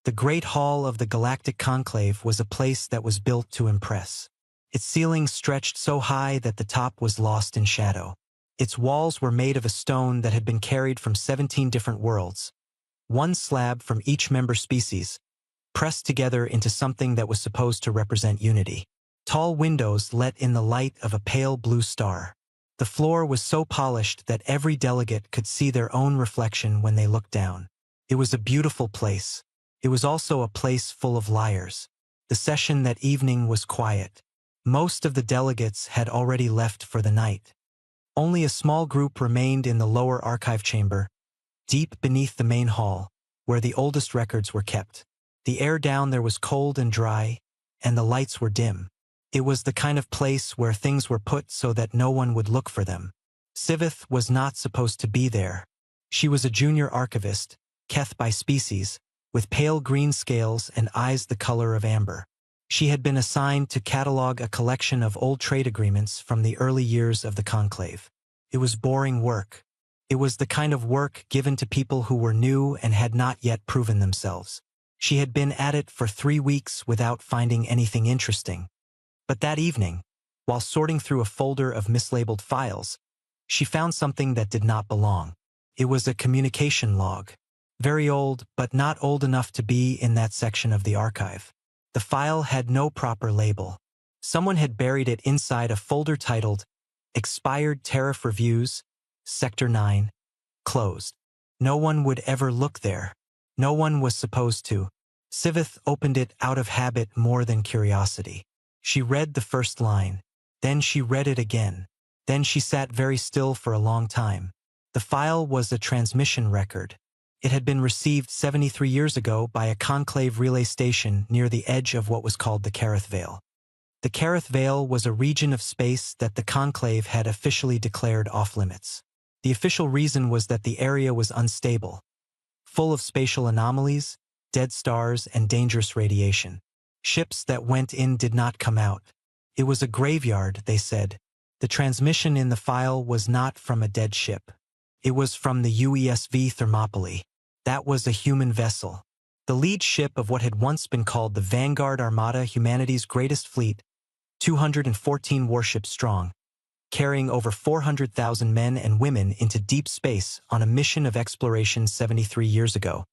The Great Hall of the Galactic Conclave was a place that was built to impress. Its ceiling stretched so high that the top was lost in shadow. Its walls were made of a stone that had been carried from 17 different worlds, one slab from each member species, pressed together into something that was supposed to represent unity. Tall windows let in the light of a pale blue star. The floor was so polished that every delegate could see their own reflection when they looked down. It was a beautiful place. It was also a place full of liars. The session that evening was quiet. Most of the delegates had already left for the night. Only a small group remained in the lower archive chamber, deep beneath the main hall, where the oldest records were kept. The air down there was cold and dry, and the lights were dim. It was the kind of place where things were put so that no one would look for them. Sivith was not supposed to be there. She was a junior archivist, Keth by species, with pale green scales and eyes the color of amber. She had been assigned to catalog a collection of old trade agreements from the early years of the conclave. It was boring work. It was the kind of work given to people who were new and had not yet proven themselves. She had been at it for 3 weeks without finding anything interesting. But that evening, while sorting through a folder of mislabeled files, she found something that did not belong. It was a communication log. Very old, but not old enough to be in that section of the archive. The file had no proper label. Someone had buried it inside a folder titled Expired Tariff Reviews, Sector 9, Closed. No one would ever look there. No one was supposed to. Sivith opened it out of habit more than curiosity. She read the first line. Then she read it again. Then she sat very still for a long time. The file was a transmission record. It had been received 73 years ago by a conclave relay station near the edge of what was called the Kareth Vale. The Kareth Vale was a region of space that the conclave had officially declared off-limits. The official reason was that the area was unstable, full of spatial anomalies, dead stars, and dangerous radiation. Ships that went in did not come out. It was a graveyard, they said. The transmission in the file was not from a dead ship. It was from the UESV Thermopylae. That was a human vessel. The lead ship of what had once been called the Vanguard Armada, humanity's greatest fleet, 214 warships strong, carrying over 400,000 men and women into deep space on a mission of exploration 73 years ago.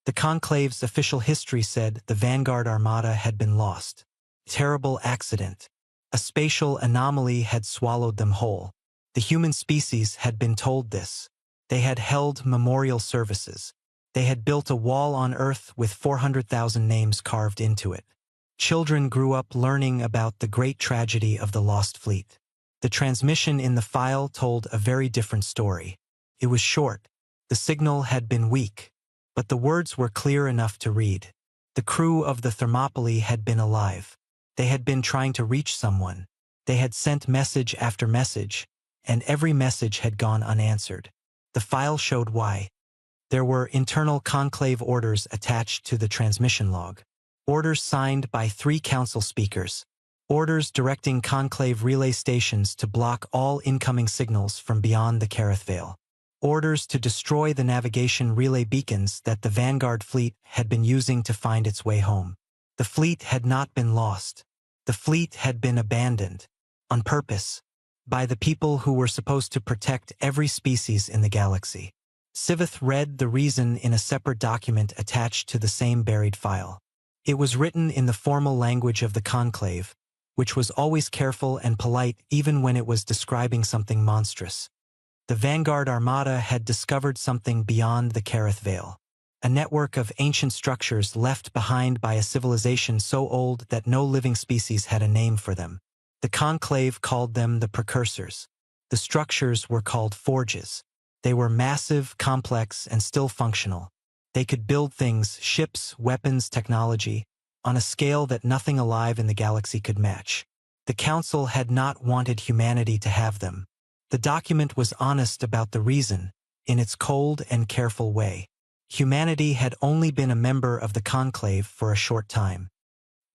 The conclave's official history said the Vanguard Armada had been lost. Terrible accident. A spatial anomaly had swallowed them whole. The human species had been told this. They had held memorial services. They had built a wall on Earth with 400,000 names carved into it. Children grew up learning about the great tragedy of the lost fleet. The transmission in the file told a very different story. It was short. The signal had been weak, but the words were clear enough to read. The crew of the Thermopylae had been alive. They had been trying to reach someone. They had sent message after message, and every message had gone unanswered. The file showed why. There were internal conclave orders attached to the transmission log. Orders signed by 3 council speakers. Orders directing conclave relay stations to block all incoming signals from beyond the Kareth Vale. Orders to destroy the navigation relay beacons that the Vanguard fleet had been using to find its way home. The fleet had not been lost. The fleet had been abandoned, on purpose, by the people who were supposed to protect every species in the galaxy. Sivith read the reason in a separate document attached to the same buried file. It was written in the formal language of the conclave, which was always careful and polite even when it was describing something monstrous. The Vanguard Armada had discovered something beyond the Kareth Vale. A network of ancient structures left behind by a civilization so old that no living species had a name for them. The conclave called them the precursors. The structures were called forges. They were massive, complex, and still functional. They could build things, ships, weapons, technology, on a scale that nothing alive in the galaxy could match. The Council had not wanted humanity to have them. The document was honest about the reason, in its cold and careful way. Humanity had only been a member of the conclave for a short time.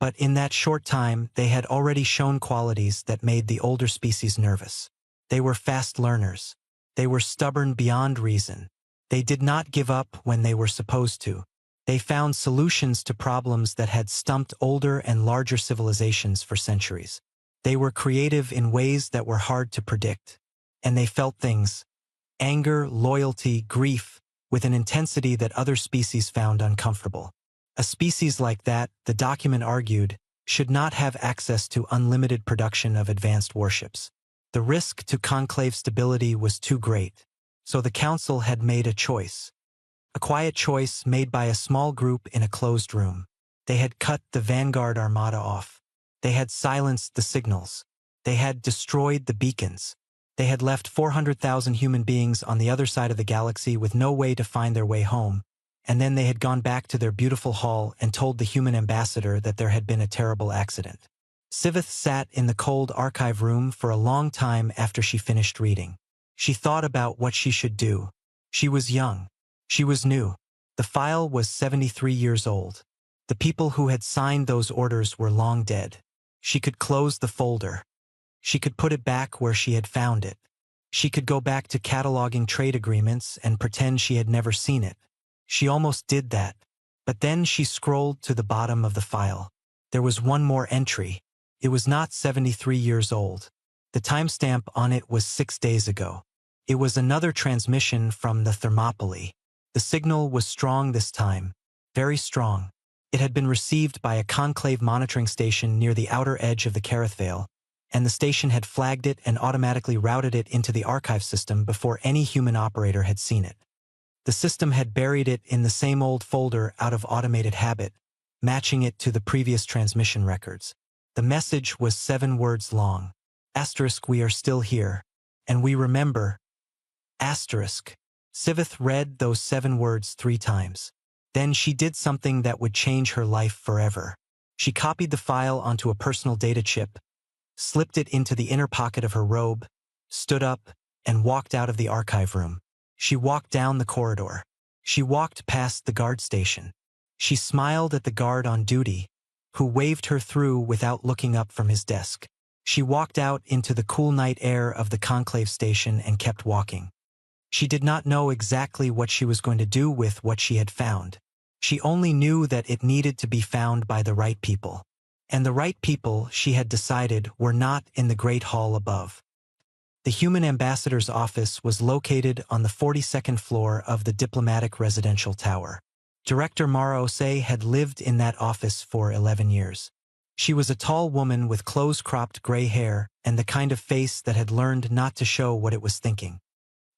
But in that short time, they had already shown qualities that made the older species nervous. They were fast learners. They were stubborn beyond reason. They did not give up when they were supposed to. They found solutions to problems that had stumped older and larger civilizations for centuries. They were creative in ways that were hard to predict. And they felt things, anger, loyalty, grief, with an intensity that other species found uncomfortable. A species like that, the document argued, should not have access to unlimited production of advanced warships. The risk to conclave stability was too great. So the Council had made a choice. A quiet choice made by a small group in a closed room. They had cut the Vanguard Armada off. They had silenced the signals. They had destroyed the beacons. They had left 400,000 human beings on the other side of the galaxy with no way to find their way home, and then they had gone back to their beautiful hall and told the human ambassador that there had been a terrible accident. Sivith sat in the cold archive room for a long time after she finished reading. She thought about what she should do. She was young. She was new. The file was 73 years old. The people who had signed those orders were long dead. She could close the folder. She could put it back where she had found it. She could go back to cataloging trade agreements and pretend she had never seen it. She almost did that. But then she scrolled to the bottom of the file. There was one more entry. It was not 73 years old. The timestamp on it was 6 days ago. It was another transmission from the Thermopylae. The signal was strong this time, very strong. It had been received by a conclave monitoring station near the outer edge of the Kareth Vale, and the station had flagged it and automatically routed it into the archive system before any human operator had seen it. The system had buried it in the same old folder out of automated habit, matching it to the previous transmission records. The message was 7 words long. Asterisk, we are still here, and we remember. Asterisk. Sivith read those 7 words 3 times. Then she did something that would change her life forever. She copied the file onto a personal data chip, slipped it into the inner pocket of her robe, stood up, and walked out of the archive room. She walked down the corridor. She walked past the guard station. She smiled at the guard on duty, who waved her through without looking up from his desk. She walked out into the cool night air of the conclave station and kept walking. She did not know exactly what she was going to do with what she had found. She only knew that it needed to be found by the right people. And the right people, she had decided, were not in the Great Hall above. The human ambassador's office was located on the 42nd floor of the diplomatic residential tower. Director Mara Osei had lived in that office for 11 years. She was a tall woman with close-cropped gray hair and the kind of face that had learned not to show what it was thinking.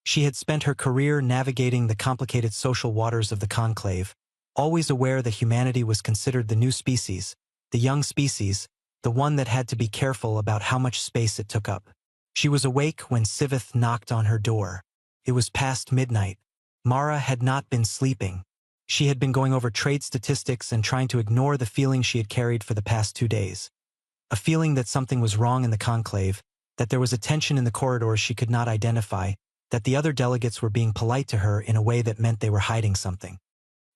She had spent her career navigating the complicated social waters of the conclave, always aware that humanity was considered the new species, the young species, the one that had to be careful about how much space it took up. She was awake when Sivith knocked on her door. It was past midnight. Mara had not been sleeping. She had been going over trade statistics and trying to ignore the feeling she had carried for the past 2 days. A feeling that something was wrong in the conclave, that there was a tension in the corridors she could not identify, that the other delegates were being polite to her in a way that meant they were hiding something.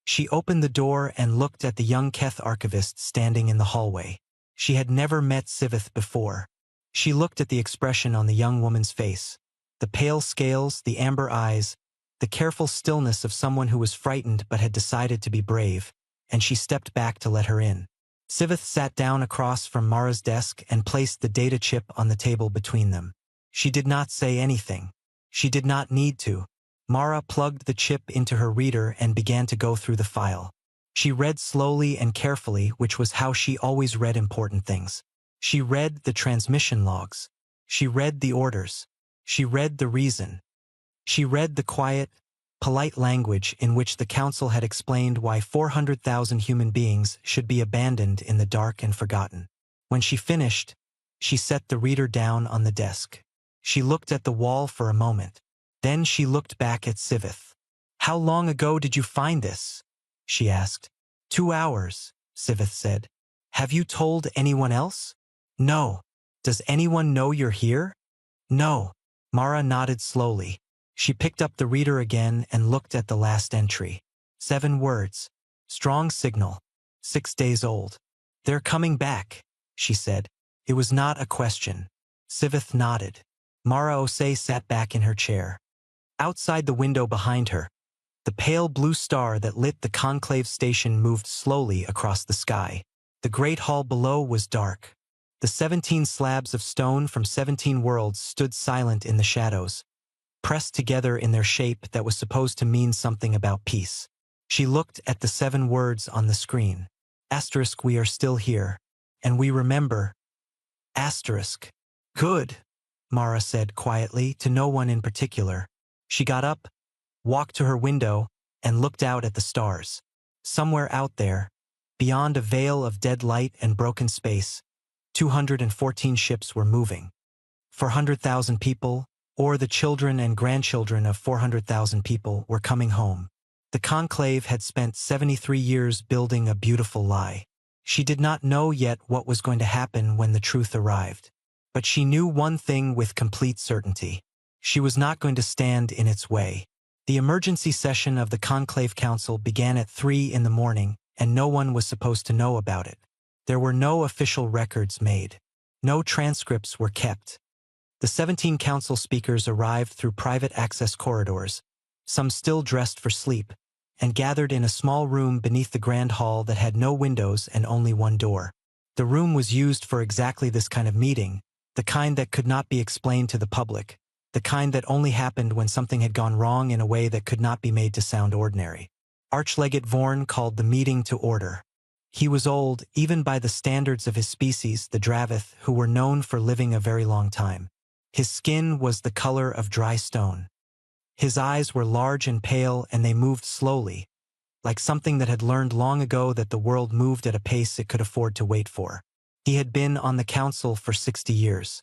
She opened the door and looked at the young Keth archivist standing in the hallway. She had never met Sivith before. She looked at the expression on the young woman's face, the pale scales, the amber eyes, the careful stillness of someone who was frightened but had decided to be brave, and she stepped back to let her in. Sivith sat down across from Mara's desk and placed the data chip on the table between them. She did not say anything. She did not need to. Mara plugged the chip into her reader and began to go through the file. She read slowly and carefully, which was how she always read important things. She read the transmission logs. She read the orders. She read the reason. She read the quiet, polite language in which the Council had explained why 400,000 human beings should be abandoned in the dark and forgotten. When she finished, she set the reader down on the desk. She looked at the wall for a moment. Then she looked back at Sivith. "How long ago did you find this?" she asked. 2 hours, Sivith said. "Have you told anyone else?" "No." "Does anyone know you're here?" "No." Mara nodded slowly. She picked up the reader again and looked at the last entry. 7 words. Strong signal. 6 days old. "They're coming back," she said. It was not a question. Sivith nodded. Mara Osei sat back in her chair. Outside the window behind her, The pale blue star that lit the conclave station moved slowly across the sky. The great hall below was dark. The 17 slabs of stone from 17 worlds stood silent in the shadows, pressed together in their shape that was supposed to mean something about peace. She looked at the 7 words on the screen. Asterisk, we are still here. And we remember. Asterisk. Good, Mara said quietly, to no one in particular. She got up, walked to her window, and looked out at the stars. Somewhere out there, beyond a veil of dead light and broken space, 214 ships were moving. 400,000 people, or the children and grandchildren of 400,000 people, were coming home. The conclave had spent 73 years building a beautiful lie. She did not know yet what was going to happen when the truth arrived. But she knew one thing with complete certainty. She was not going to stand in its way. The emergency session of the Conclave Council began at 3 in the morning, and no one was supposed to know about it. There were no official records made. No transcripts were kept. The 17 council speakers arrived through private access corridors, some still dressed for sleep, and gathered in a small room beneath the grand hall that had no windows and only one door. The room was used for exactly this kind of meeting, the kind that could not be explained to the public, the kind that only happened when something had gone wrong in a way that could not be made to sound ordinary. Archlegate Vorn called the meeting to order. He was old, even by the standards of his species, the Dravith, who were known for living a very long time. His skin was the color of dry stone. His eyes were large and pale, and they moved slowly, like something that had learned long ago that the world moved at a pace it could afford to wait for. He had been on the council for 60 years.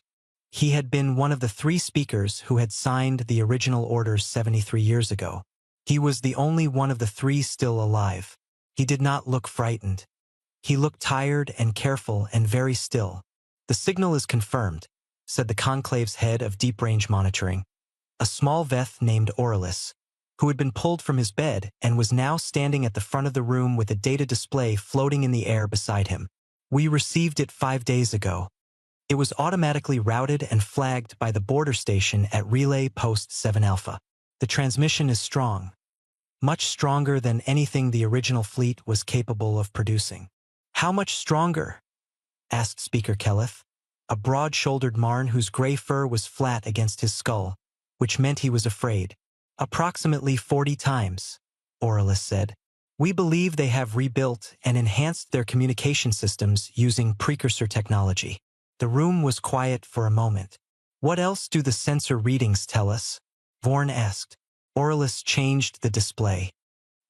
He had been one of the 3 speakers who had signed the original orders 73 years ago. He was the only one of the 3 still alive. He did not look frightened. He looked tired and careful and very still. The signal is confirmed, said the conclave's head of deep-range monitoring, a small Veth named Aurelius, who had been pulled from his bed and was now standing at the front of the room with a data display floating in the air beside him. We received it 5 days ago. It was automatically routed and flagged by the border station at Relay Post 7 Alpha. The transmission is strong, much stronger than anything the original fleet was capable of producing. How much stronger? Asked Speaker Kelleth, a broad-shouldered Marn whose gray fur was flat against his skull, which meant he was afraid. Approximately 40 times, Aurelius said. We believe they have rebuilt and enhanced their communication systems using precursor technology. The room was quiet for a moment. What else do the sensor readings tell us? Vorn asked. Aurelius changed the display.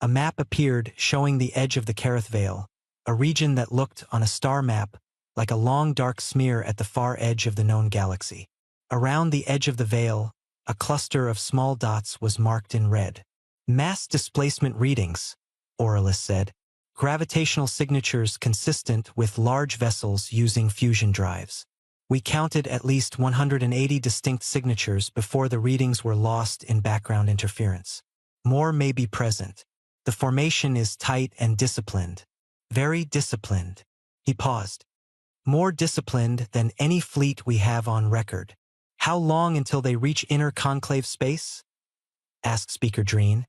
A map appeared showing the edge of the Kareth Vale, a region that looked on a star map like a long dark smear at the far edge of the known galaxy. Around the edge of the veil, a cluster of small dots was marked in red. Mass displacement readings, Aurelius said. Gravitational signatures consistent with large vessels using fusion drives. We counted at least 180 distinct signatures before the readings were lost in background interference. More may be present. The formation is tight and disciplined. Very disciplined. He paused. More disciplined than any fleet we have on record. How long until they reach inner conclave space? Asked Speaker Dreen,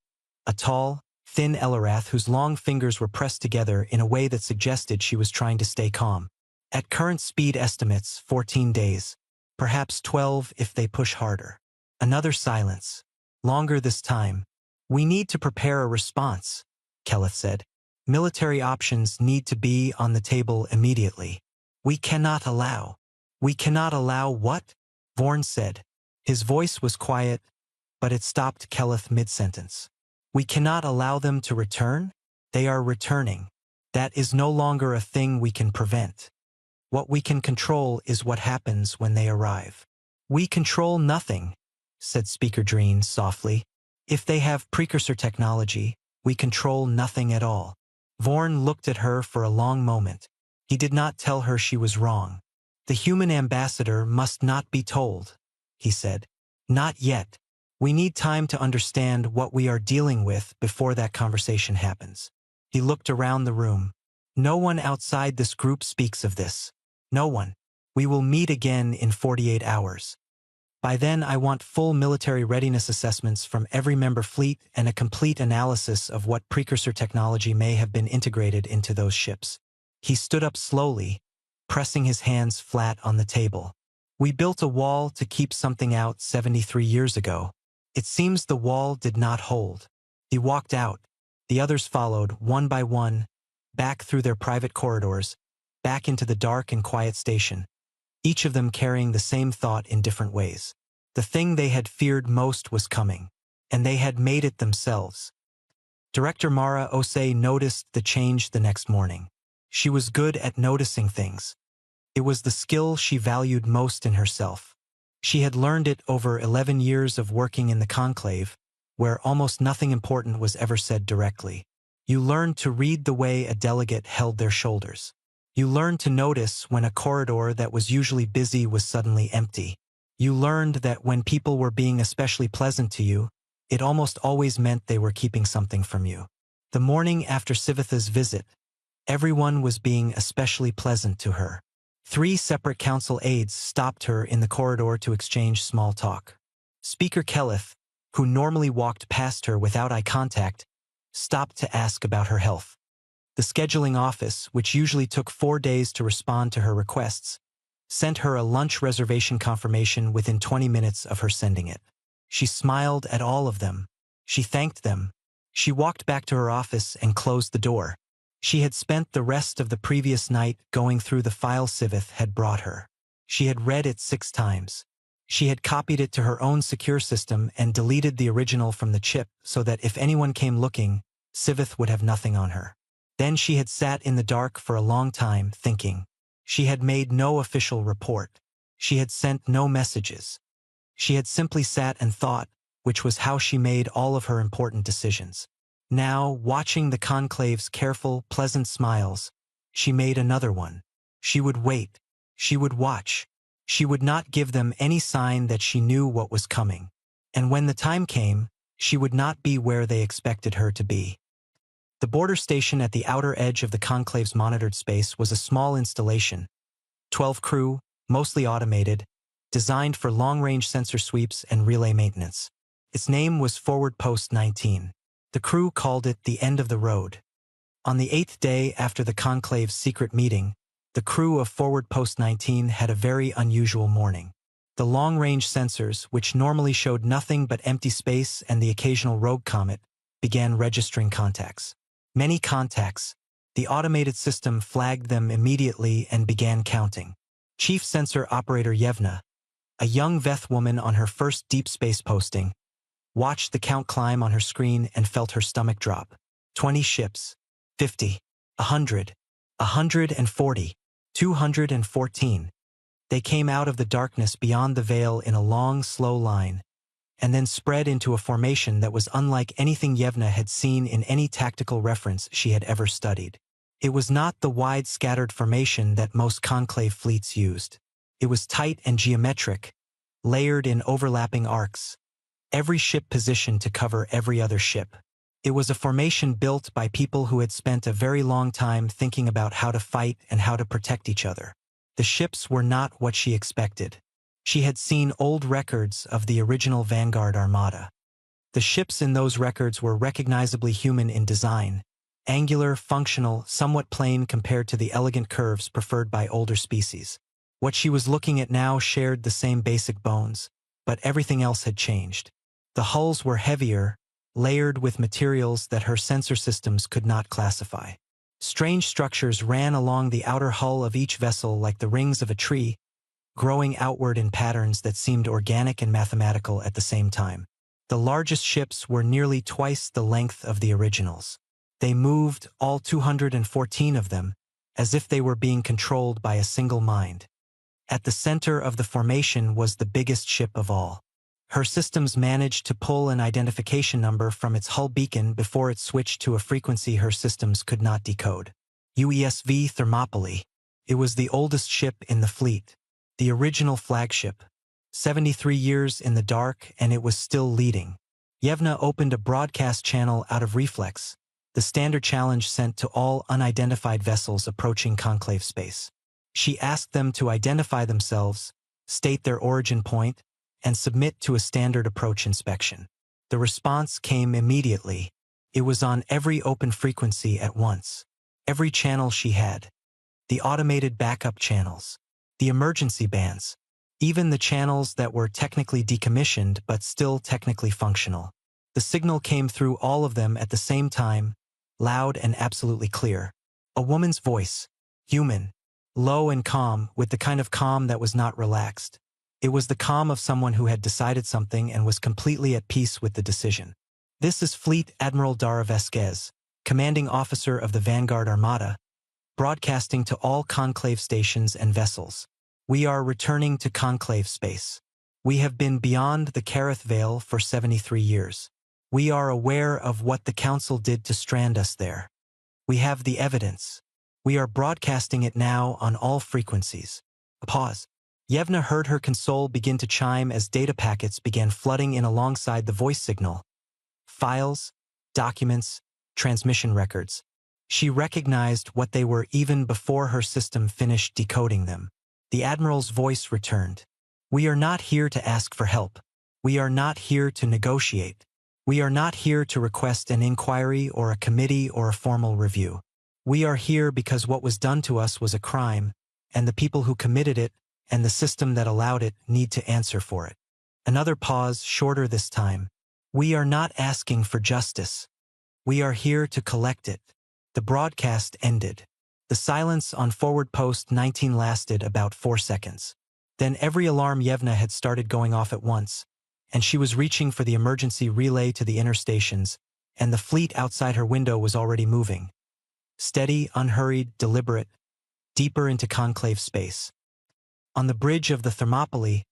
a tall, thin Elarath whose long fingers were pressed together in a way that suggested she was trying to stay calm. At current speed estimates, 14 days. Perhaps 12 if they push harder. Another silence. Longer this time. We need to prepare a response, Kelleth said. Military options need to be on the table immediately. We cannot allow. We cannot allow what? Vorn said. His voice was quiet, but it stopped Kelleth mid-sentence. We cannot allow them to return? They are returning. That is no longer a thing we can prevent. What we can control is what happens when they arrive. We control nothing, said Speaker Dreen softly. If they have precursor technology, we control nothing at all. Vorn looked at her for a long moment. He did not tell her she was wrong. The human ambassador must not be told, he said. Not yet. We need time to understand what we are dealing with before that conversation happens. He looked around the room. No one outside this group speaks of this. No one. We will meet again in 48 hours. By then I want full military readiness assessments from every member fleet and a complete analysis of what precursor technology may have been integrated into those ships. He stood up slowly, pressing his hands flat on the table. We built a wall to keep something out 73 years ago. It seems the wall did not hold. He walked out. The others followed, one by one, back through their private corridors, back into the dark and quiet station, each of them carrying the same thought in different ways. The thing they had feared most was coming, and they had made it themselves. Director Mara Osei noticed the change the next morning. She was good at noticing things. It was the skill she valued most in herself. She had learned it over 11 years of working in the conclave, where almost nothing important was ever said directly. You learned to read the way a delegate held their shoulders. You learned to notice when a corridor that was usually busy was suddenly empty. You learned that when people were being especially pleasant to you, it almost always meant they were keeping something from you. The morning after Sivitha's visit, everyone was being especially pleasant to her. 3 separate council aides stopped her in the corridor to exchange small talk. Speaker Kelleth, who normally walked past her without eye contact, stopped to ask about her health. The scheduling office, which usually took 4 days to respond to her requests, sent her a lunch reservation confirmation within 20 minutes of her sending it. She smiled at all of them. She thanked them. She walked back to her office and closed the door. She had spent the rest of the previous night going through the file Sivith had brought her. She had read it 6 times. She had copied it to her own secure system and deleted the original from the chip so that if anyone came looking, Sivith would have nothing on her. Then she had sat in the dark for a long time, thinking. She had made no official report. She had sent no messages. She had simply sat and thought, which was how she made all of her important decisions. Now, watching the conclave's careful, pleasant smiles, she made another one. She would wait. She would watch. She would not give them any sign that she knew what was coming. And when the time came, she would not be where they expected her to be. The border station at the outer edge of the conclave's monitored space was a small installation, 12 crew, mostly automated, designed for long-range sensor sweeps and relay maintenance. Its name was Forward Post 19. The crew called it the end of the road. On the 8th day after the conclave's secret meeting, the crew of Forward Post 19 had a very unusual morning. The long-range sensors, which normally showed nothing but empty space and the occasional rogue comet, began registering contacts. Many contacts. The automated system flagged them immediately and began counting. Chief Sensor Operator Yevna, a young Veth woman on her first deep space posting, watched the count climb on her screen and felt her stomach drop. 20 ships. 50. 100. 140. 214. They came out of the darkness beyond the veil in a long, slow line, and then spread into a formation that was unlike anything Yevna had seen in any tactical reference she had ever studied. It was not the wide scattered formation that most conclave fleets used. It was tight and geometric, layered in overlapping arcs, every ship positioned to cover every other ship. It was a formation built by people who had spent a very long time thinking about how to fight and how to protect each other. The ships were not what she expected. She had seen old records of the original Vanguard Armada. The ships in those records were recognizably human in design, angular, functional, somewhat plain compared to the elegant curves preferred by older species. What she was looking at now shared the same basic bones, but everything else had changed. The hulls were heavier, layered with materials that her sensor systems could not classify. Strange structures ran along the outer hull of each vessel like the rings of a tree, growing outward in patterns that seemed organic and mathematical at the same time. The largest ships were nearly twice the length of the originals. They moved, all 214 of them, as if they were being controlled by a single mind. At the center of the formation was the biggest ship of all. Her systems managed to pull an identification number from its hull beacon before it switched to a frequency her systems could not decode. UESV Thermopylae. It was the oldest ship in the fleet. The original flagship. 73 years in the dark, and it was still leading. Yevna opened a broadcast channel out of reflex, the standard challenge sent to all unidentified vessels approaching conclave space. She asked them to identify themselves, state their origin point, and submit to a standard approach inspection. The response came immediately. It was on every open frequency at once. Every channel she had. The automated backup channels. The emergency bands. Even the channels that were technically decommissioned but still technically functional. The signal came through all of them at the same time, loud and absolutely clear. A woman's voice. Human. Low and calm, with the kind of calm that was not relaxed. It was the calm of someone who had decided something and was completely at peace with the decision. This is Fleet Admiral Dara Vasquez, commanding officer of the Vanguard Armada, broadcasting to all conclave stations and vessels. We are returning to conclave space. We have been beyond the Kareth Veil for 73 years. We are aware of what the Council did to strand us there. We have the evidence. We are broadcasting it now on all frequencies. A pause. Yevna heard her console begin to chime as data packets began flooding in alongside the voice signal. Files, documents, transmission records. She recognized what they were even before her system finished decoding them. The Admiral's voice returned. We are not here to ask for help. We are not here to negotiate. We are not here to request an inquiry or a committee or a formal review. We are here because what was done to us was a crime, and the people who committed it and the system that allowed it need to answer for it. Another pause, shorter this time. We are not asking for justice. We are here to collect it. The broadcast ended. The silence on forward post 19 lasted about 4 seconds. Then every alarm Yevna had started going off at once, and she was reaching for the emergency relay to the inner stations, and the fleet outside her window was already moving. Steady, unhurried, deliberate, deeper into conclave space. On the bridge of the Thermopylae,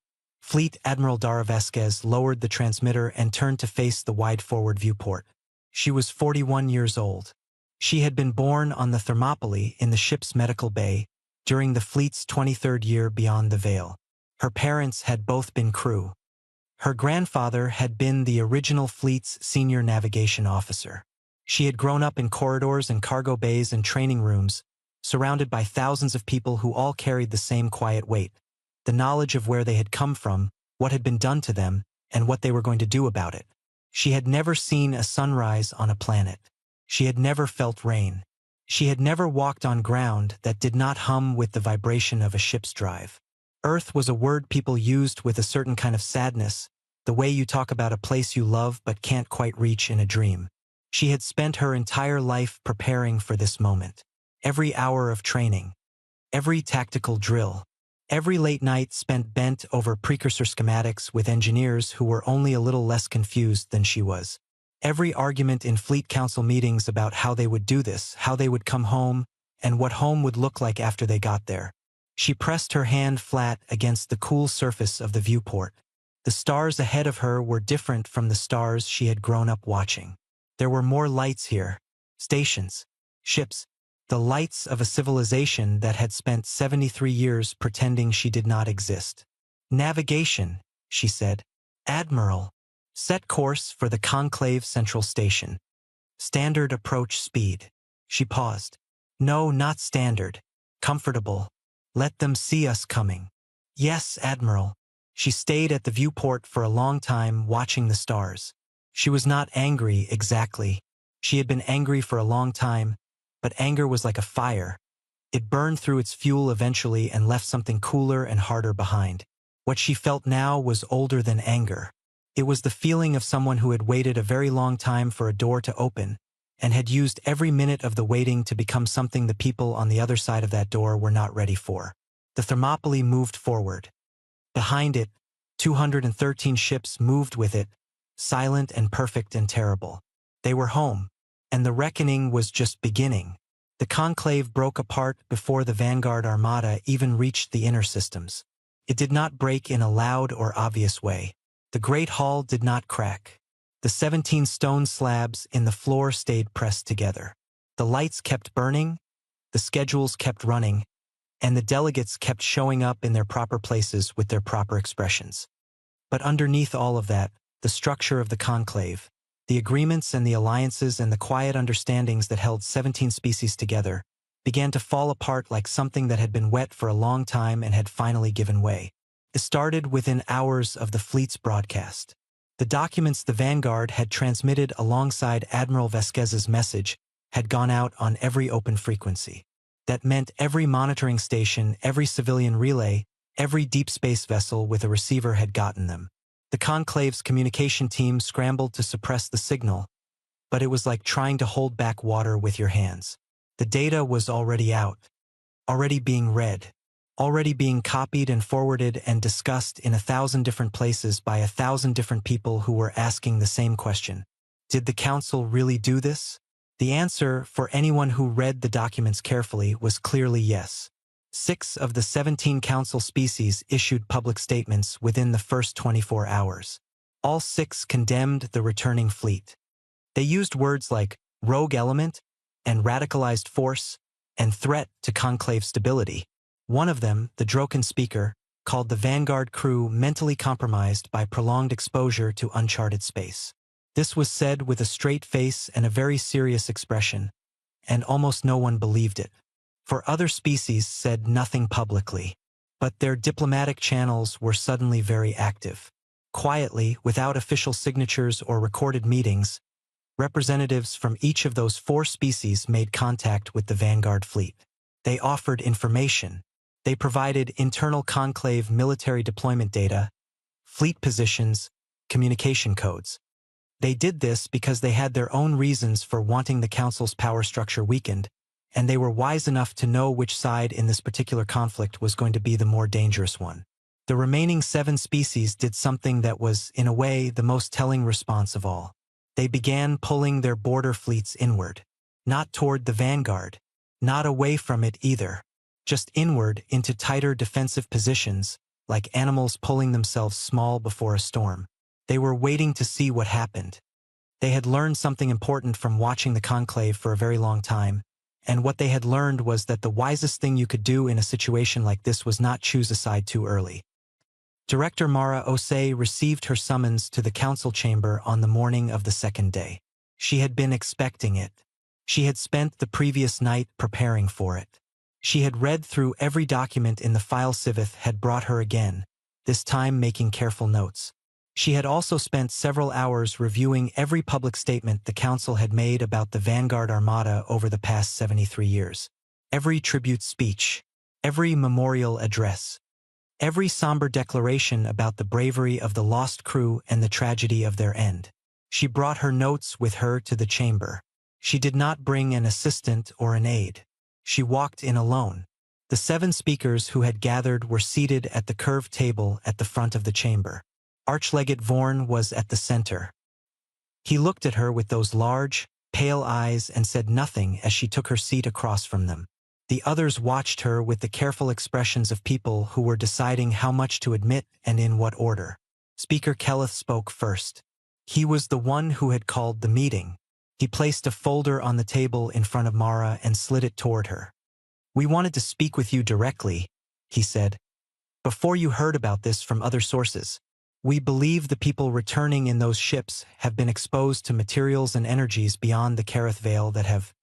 Fleet Admiral Dara Vasquez lowered the transmitter and turned to face the wide forward viewport. She was 41 years old. She had been born on the Thermopylae in the ship's medical bay during the fleet's 23rd year beyond the Veil. Her parents had both been crew. Her grandfather had been the original fleet's senior navigation officer. She had grown up in corridors and cargo bays and training rooms, surrounded by thousands of people who all carried the same quiet weight, the knowledge of where they had come from, what had been done to them, and what they were going to do about it. She had never seen a sunrise on a planet. She had never felt rain. She had never walked on ground that did not hum with the vibration of a ship's drive. Earth was a word people used with a certain kind of sadness, the way you talk about a place you love but can't quite reach in a dream. She had spent her entire life preparing for this moment. Every hour of training, every tactical drill, every late night spent bent over precursor schematics with engineers who were only a little less confused than she was. Every argument in Fleet Council meetings about how they would do this, how they would come home, and what home would look like after they got there. She pressed her hand flat against the cool surface of the viewport. The stars ahead of her were different from the stars she had grown up watching. There were more lights here. Stations. Ships. The lights of a civilization that had spent 73 years pretending she did not exist. Navigation, she said. Admiral. Set course for the Conclave Central Station. Standard approach speed. She paused. No, not standard. Comfortable. Let them see us coming. Yes, Admiral. She stayed at the viewport for a long time watching the stars. She was not angry exactly. She had been angry for a long time, but anger was like a fire. It burned through its fuel eventually and left something cooler and harder behind. What she felt now was older than anger. It was the feeling of someone who had waited a very long time for a door to open, and had used every minute of the waiting to become something the people on the other side of that door were not ready for. The Thermopylae moved forward. Behind it, 213 ships moved with it, silent and perfect and terrible. They were home, and the reckoning was just beginning. The conclave broke apart before the Vanguard Armada even reached the inner systems. It did not break in a loud or obvious way. The great hall did not crack. The 17 stone slabs in the floor stayed pressed together. The lights kept burning, the schedules kept running, and the delegates kept showing up in their proper places with their proper expressions. But underneath all of that, the structure of the conclave, the agreements and the alliances and the quiet understandings that held 17 species together, began to fall apart like something that had been wet for a long time and had finally given way. It started within hours of the fleet's broadcast. The documents the Vanguard had transmitted alongside Admiral Vasquez's message had gone out on every open frequency. That meant every monitoring station, every civilian relay, every deep space vessel with a receiver had gotten them. The Conclave's communication team scrambled to suppress the signal, but it was like trying to hold back water with your hands. The data was already out, already being read, already being copied and forwarded and discussed in 1,000 different places by 1,000 different people who were asking the same question. Did the Council really do this? The answer, for anyone who read the documents carefully, was clearly yes. 6 of the 17 Council species issued public statements within the first 24 hours. All 6 condemned the returning fleet. They used words like rogue element and radicalized force and threat to Conclave stability. One of them, the Droken speaker, called the Vanguard crew mentally compromised by prolonged exposure to uncharted space. This was said with a straight face and a very serious expression, and almost no one believed it. For other species said nothing publicly, but their diplomatic channels were suddenly very active. Quietly, without official signatures or recorded meetings, representatives from each of those 4 species made contact with the Vanguard fleet. They offered information. They provided internal Conclave military deployment data, fleet positions, communication codes. They did this because they had their own reasons for wanting the Council's power structure weakened, and they were wise enough to know which side in this particular conflict was going to be the more dangerous one. The remaining 7 species did something that was, in a way, the most telling response of all. They began pulling their border fleets inward. Not toward the Vanguard, not away from it either, just inward into tighter defensive positions, like animals pulling themselves small before a storm. They were waiting to see what happened. They had learned something important from watching the Conclave for a very long time, and what they had learned was that the wisest thing you could do in a situation like this was not choose a side too early. Director Mara Osei received her summons to the council chamber on the morning of the second day. She had been expecting it. She had spent the previous night preparing for it. She had read through every document in the file Sivith had brought her again, this time making careful notes. She had also spent several hours reviewing every public statement the council had made about the Vanguard Armada over the past 73 years. Every tribute speech, every memorial address, every somber declaration about the bravery of the lost crew and the tragedy of their end. She brought her notes with her to the chamber. She did not bring an assistant or an aide. She walked in alone. The 7 speakers who had gathered were seated at the curved table at the front of the chamber. Archlegate Vorn was at the center. He looked at her with those large, pale eyes and said nothing as she took her seat across from them. The others watched her with the careful expressions of people who were deciding how much to admit and in what order. Speaker Kelleth spoke first. He was the one who had called the meeting. He placed a folder on the table in front of Mara and slid it toward her. "We wanted to speak with you directly," he said. "Before you heard about this from other sources. We believe the people returning in those ships have been exposed to materials and energies beyond the Kareth Veil that have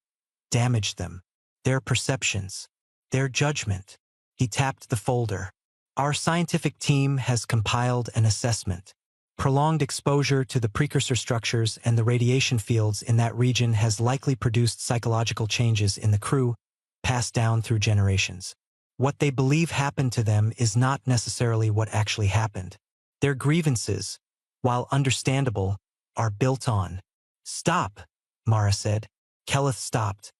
damaged them. Their perceptions, their judgment." He tapped the folder. "Our scientific team has compiled an assessment. Prolonged exposure to the precursor structures and the radiation fields in that region has likely produced psychological changes in the crew, passed down through generations. What they believe happened to them is not necessarily what actually happened. Their grievances, while understandable, are built on." "Stop," Mara said. Kelleth stopped.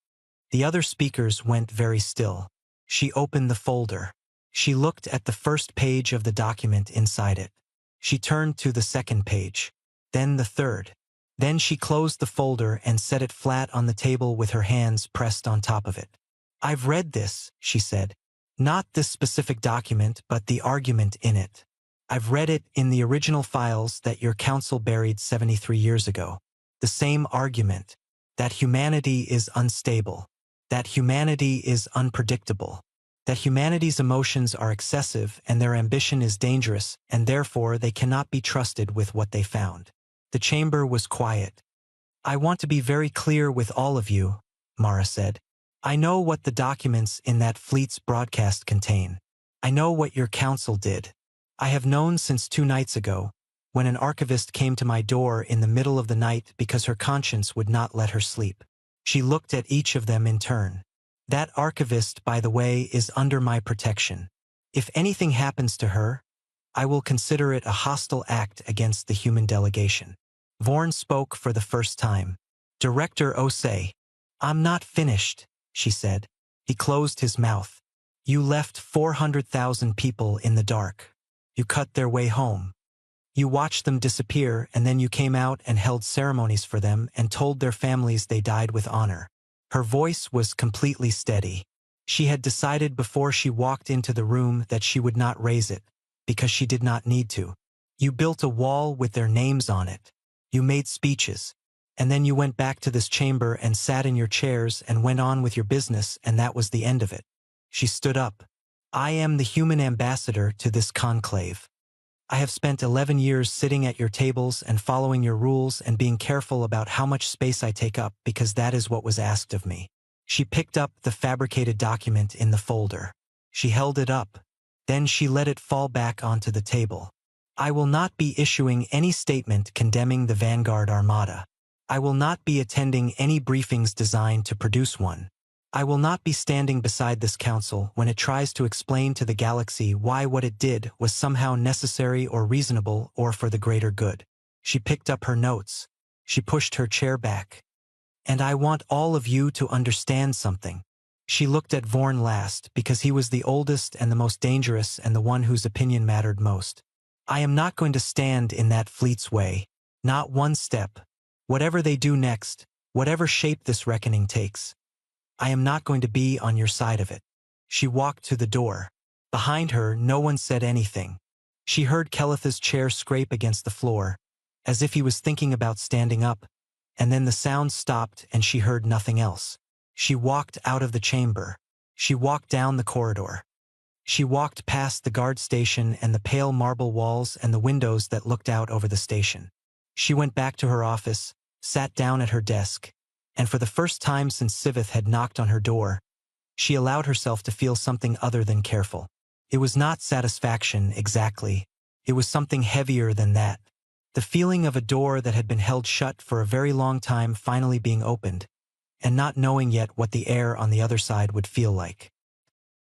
The other speakers went very still. She opened the folder. She looked at the first page of the document inside it. She turned to the second page, then the third. Then she closed the folder and set it flat on the table with her hands pressed on top of it. "I've read this," she said. "Not this specific document, but the argument in it. I've read it in the original files that your council buried 73 years ago. The same argument, that humanity is unstable, that humanity is unpredictable, that humanity's emotions are excessive and their ambition is dangerous, and therefore they cannot be trusted with what they found." The chamber was quiet. "I want to be very clear with all of you," Mara said. "I know what the documents in that fleet's broadcast contain. I know what your council did. I have known since 2 nights ago, when an archivist came to my door in the middle of the night because her conscience would not let her sleep. She looked at each of them in turn. That archivist, by the way, is under my protection. If anything happens to her, I will consider it a hostile act against the human delegation. Vorn spoke for the first time. Director Osei. I'm not finished, she said. He closed his mouth. You left 400,000 people in the dark. You cut their way home. You watched them disappear, and then you came out and held ceremonies for them and told their families they died with honor. Her voice was completely steady. She had decided before she walked into the room that she would not raise it, because she did not need to. You built a wall with their names on it. You made speeches. And then you went back to this chamber and sat in your chairs and went on with your business, and that was the end of it. She stood up. I am the human ambassador to this conclave. I have spent 11 years sitting at your tables and following your rules and being careful about how much space I take up because that is what was asked of me. She picked up the fabricated document in the folder. She held it up. Then she let it fall back onto the table. I will not be issuing any statement condemning the Vanguard Armada. I will not be attending any briefings designed to produce one. I will not be standing beside this council when it tries to explain to the galaxy why what it did was somehow necessary or reasonable or for the greater good. She picked up her notes. She pushed her chair back. And I want all of you to understand something. She looked at Vorn last because he was the oldest and the most dangerous and the one whose opinion mattered most. I am not going to stand in that fleet's way. Not one step. Whatever they do next, whatever shape this reckoning takes, I am not going to be on your side of it. She walked to the door. Behind her, no one said anything. She heard Kelith's chair scrape against the floor, as if he was thinking about standing up, and then the sound stopped and she heard nothing else. She walked out of the chamber. She walked down the corridor. She walked past the guard station and the pale marble walls and the windows that looked out over the station. She went back to her office, sat down at her desk, and for the first time since Sivith had knocked on her door, she allowed herself to feel something other than careful. It was not satisfaction, exactly. It was something heavier than that. The feeling of a door that had been held shut for a very long time finally being opened, and not knowing yet what the air on the other side would feel like.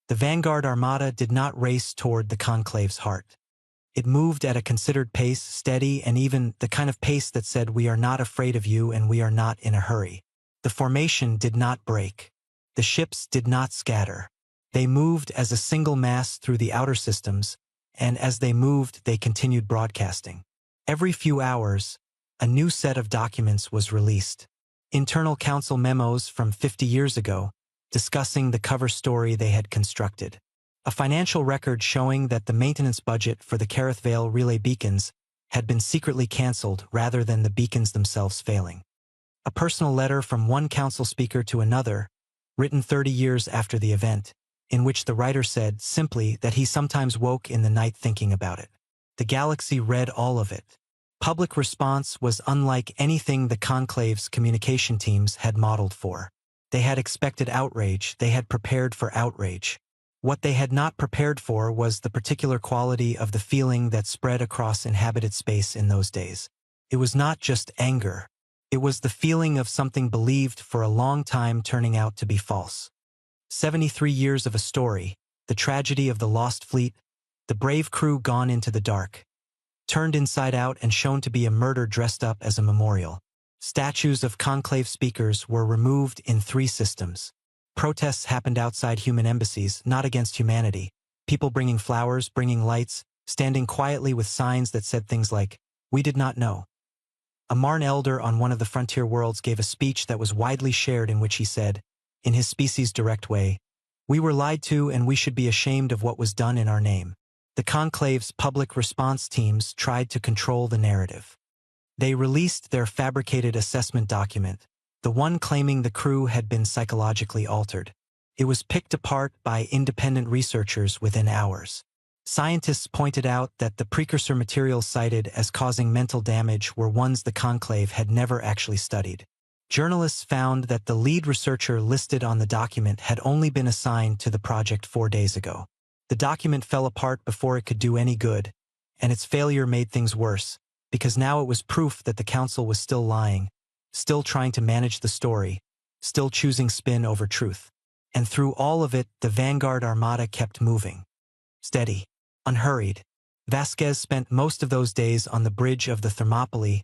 The Vanguard Armada did not race toward the Conclave's heart. It moved at a considered pace, steady, and even the kind of pace that said, we are not afraid of you and we are not in a hurry. The formation did not break. The ships did not scatter. They moved as a single mass through the outer systems, and as they moved, they continued broadcasting. Every few hours, a new set of documents was released. Internal council memos from 50 years ago, discussing the cover story they had constructed. A financial record showing that the maintenance budget for the Kareth Vale relay beacons had been secretly cancelled rather than the beacons themselves failing. A personal letter from one council speaker to another, written 30 years after the event, in which the writer said simply that he sometimes woke in the night thinking about it. The galaxy read all of it. Public response was unlike anything the Conclave's communication teams had modeled for. They had expected outrage, they had prepared for outrage. What they had not prepared for was the particular quality of the feeling that spread across inhabited space in those days. It was not just anger. It was the feeling of something believed for a long time turning out to be false. 73 years of a story, the tragedy of the lost fleet, the brave crew gone into the dark, turned inside out and shown to be a murder dressed up as a memorial. Statues of conclave speakers were removed in 3 systems. Protests happened outside human embassies, not against humanity. People bringing flowers, bringing lights, standing quietly with signs that said things like, "We did not know." A Marn elder on one of the frontier worlds gave a speech that was widely shared in which he said, in his species' direct way, "We were lied to and we should be ashamed of what was done in our name." The Conclave's public response teams tried to control the narrative. They released their fabricated assessment document, the one claiming the crew had been psychologically altered. It was picked apart by independent researchers within hours. Scientists pointed out that the precursor materials cited as causing mental damage were ones the Conclave had never actually studied. Journalists found that the lead researcher listed on the document had only been assigned to the project 4 days ago. The document fell apart before it could do any good, and its failure made things worse, because now it was proof that the council was still lying, still trying to manage the story, still choosing spin over truth. And through all of it, the Vanguard Armada kept moving. Steady, unhurried. Vasquez spent most of those days on the bridge of the Thermopylae,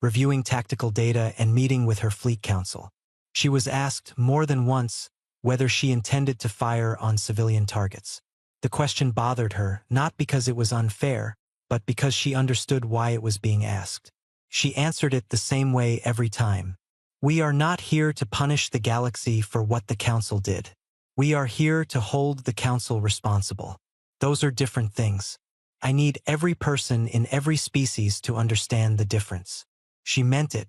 reviewing tactical data and meeting with her fleet council. She was asked more than once whether she intended to fire on civilian targets. The question bothered her, not because it was unfair, but because she understood why it was being asked. She answered it the same way every time. We are not here to punish the galaxy for what the council did. We are here to hold the council responsible. Those are different things. I need every person in every species to understand the difference. She meant it.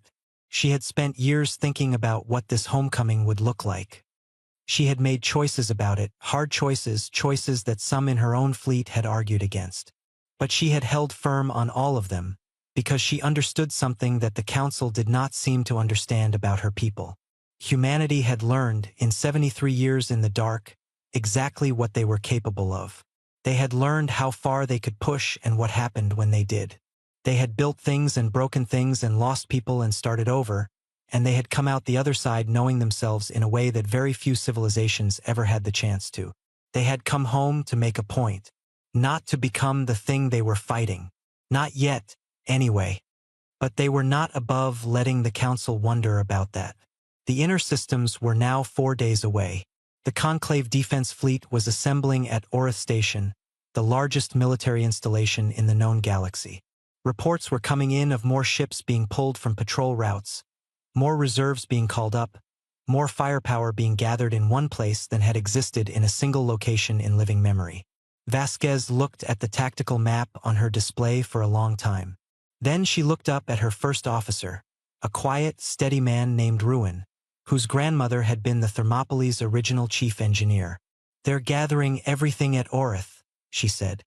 She had spent years thinking about what this homecoming would look like. She had made choices about it, hard choices, choices that some in her own fleet had argued against. But she had held firm on all of them, because she understood something that the council did not seem to understand about her people. Humanity had learned, in 73 years in the dark, exactly what they were capable of. They had learned how far they could push and what happened when they did. They had built things and broken things and lost people and started over, and they had come out the other side knowing themselves in a way that very few civilizations ever had the chance to. They had come home to make a point, not to become the thing they were fighting. Not yet, anyway. But they were not above letting the council wonder about that. The inner systems were now 4 days away. The Conclave Defense Fleet was assembling at Orith Station, the largest military installation in the known galaxy. Reports were coming in of more ships being pulled from patrol routes, more reserves being called up, more firepower being gathered in one place than had existed in a single location in living memory. Vasquez looked at the tactical map on her display for a long time. Then she looked up at her first officer, a quiet, steady man named Ruin, whose grandmother had been the Thermopylae's original chief engineer. They're gathering everything at Orith, she said.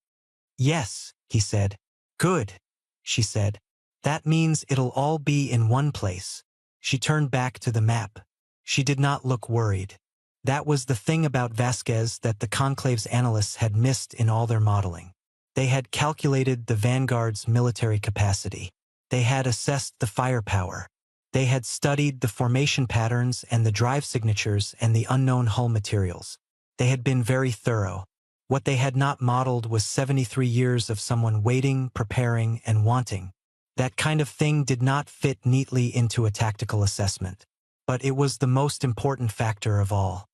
Yes, he said. Good, she said. That means it'll all be in one place. She turned back to the map. She did not look worried. That was the thing about Vasquez that the Conclave's analysts had missed in all their modeling. They had calculated the Vanguard's military capacity. They had assessed the firepower. They had studied the formation patterns and the drive signatures and the unknown hull materials. They had been very thorough. What they had not modeled was 73 years of someone waiting, preparing, and wanting. That kind of thing did not fit neatly into a tactical assessment. But it was the most important factor of all.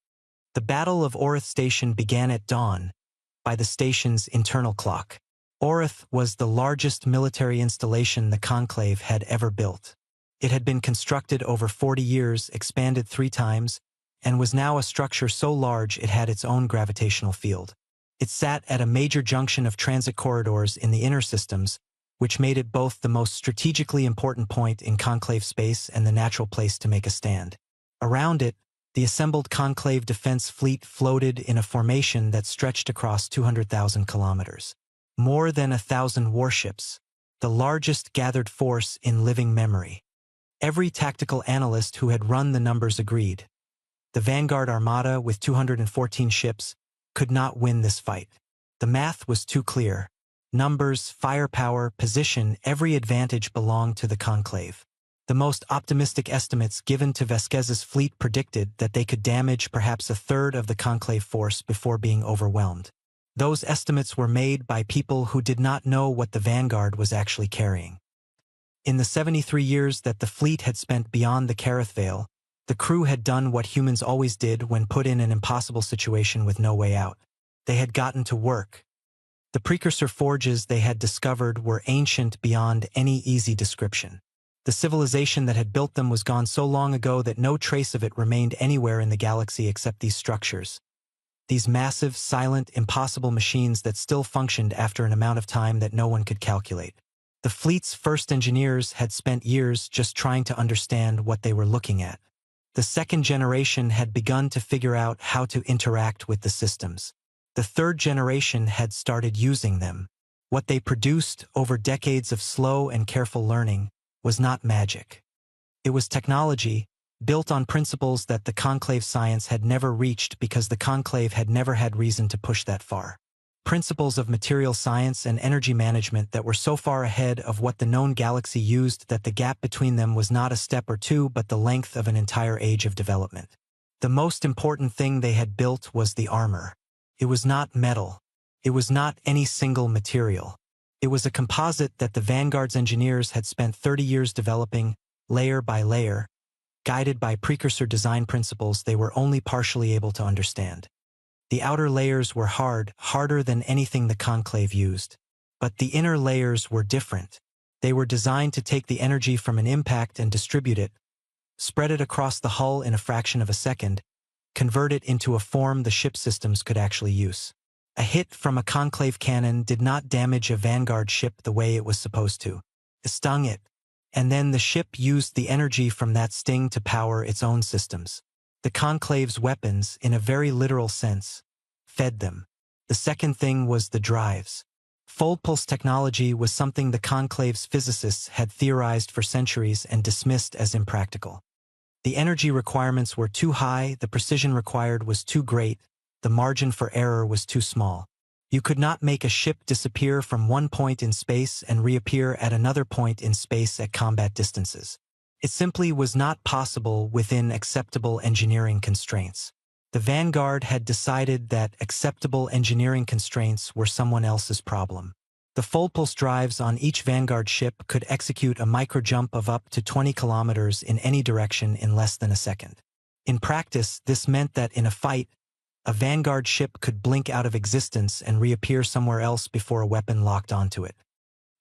The Battle of Orith Station began at dawn, by the station's internal clock. Orith was the largest military installation the Conclave had ever built. It had been constructed over 40 years, expanded 3 times, and was now a structure so large it had its own gravitational field. It sat at a major junction of transit corridors in the inner systems, which made it both the most strategically important point in Conclave space and the natural place to make a stand. Around it, the assembled Conclave defense fleet floated in a formation that stretched across 200,000 kilometers. More than 1,000 warships, the largest gathered force in living memory. Every tactical analyst who had run the numbers agreed. The Vanguard Armada, with 214 ships, could not win this fight. The math was too clear. Numbers, firepower, position, every advantage belonged to the Conclave. The most optimistic estimates given to Vasquez's fleet predicted that they could damage perhaps a third of the Conclave force before being overwhelmed. Those estimates were made by people who did not know what the Vanguard was actually carrying. In the 73 years that the fleet had spent beyond the Kareth Vale, the crew had done what humans always did when put in an impossible situation with no way out. They had gotten to work. The precursor forges they had discovered were ancient beyond any easy description. The civilization that had built them was gone so long ago that no trace of it remained anywhere in the galaxy except these structures. These massive, silent, impossible machines that still functioned after an amount of time that no one could calculate. The fleet's first engineers had spent years just trying to understand what they were looking at. The second generation had begun to figure out how to interact with the systems. The third generation had started using them. What they produced over decades of slow and careful learning was not magic. It was technology, built on principles that the Conclave science had never reached because the Conclave had never had reason to push that far. principles of material science and energy management that were so far ahead of what the known galaxy used that the gap between them was not a step or two but the length of an entire age of development. The most important thing they had built was the armor. It was not metal. It was not any single material. It was a composite that the Vanguard's engineers had spent 30 years developing, layer by layer, guided by precursor design principles they were only partially able to understand. The outer layers were harder than anything the conclave used. But the inner layers were different. They were designed to take the energy from an impact and distribute it, spread it across the hull in a fraction of a second, convert it into a form the ship systems could actually use. A hit from a conclave cannon did not damage a Vanguard ship the way it was supposed to. It stung it, and then the ship used the energy from that sting to power its own systems. The conclave's weapons, in a very literal sense, fed them. The second thing was the drives. Fold pulse technology was something the conclave's physicists had theorized for centuries and dismissed as impractical. The energy requirements were too high, the precision required was too great, the margin for error was too small. You could not make a ship disappear from one point in space and reappear at another point in space at combat distances. It simply was not possible within acceptable engineering constraints. The Vanguard had decided that acceptable engineering constraints were someone else's problem. The fold pulse drives on each Vanguard ship could execute a micro-jump of up to 20 kilometers in any direction in less than a second. In practice, this meant that in a fight, a Vanguard ship could blink out of existence and reappear somewhere else before a weapon locked onto it.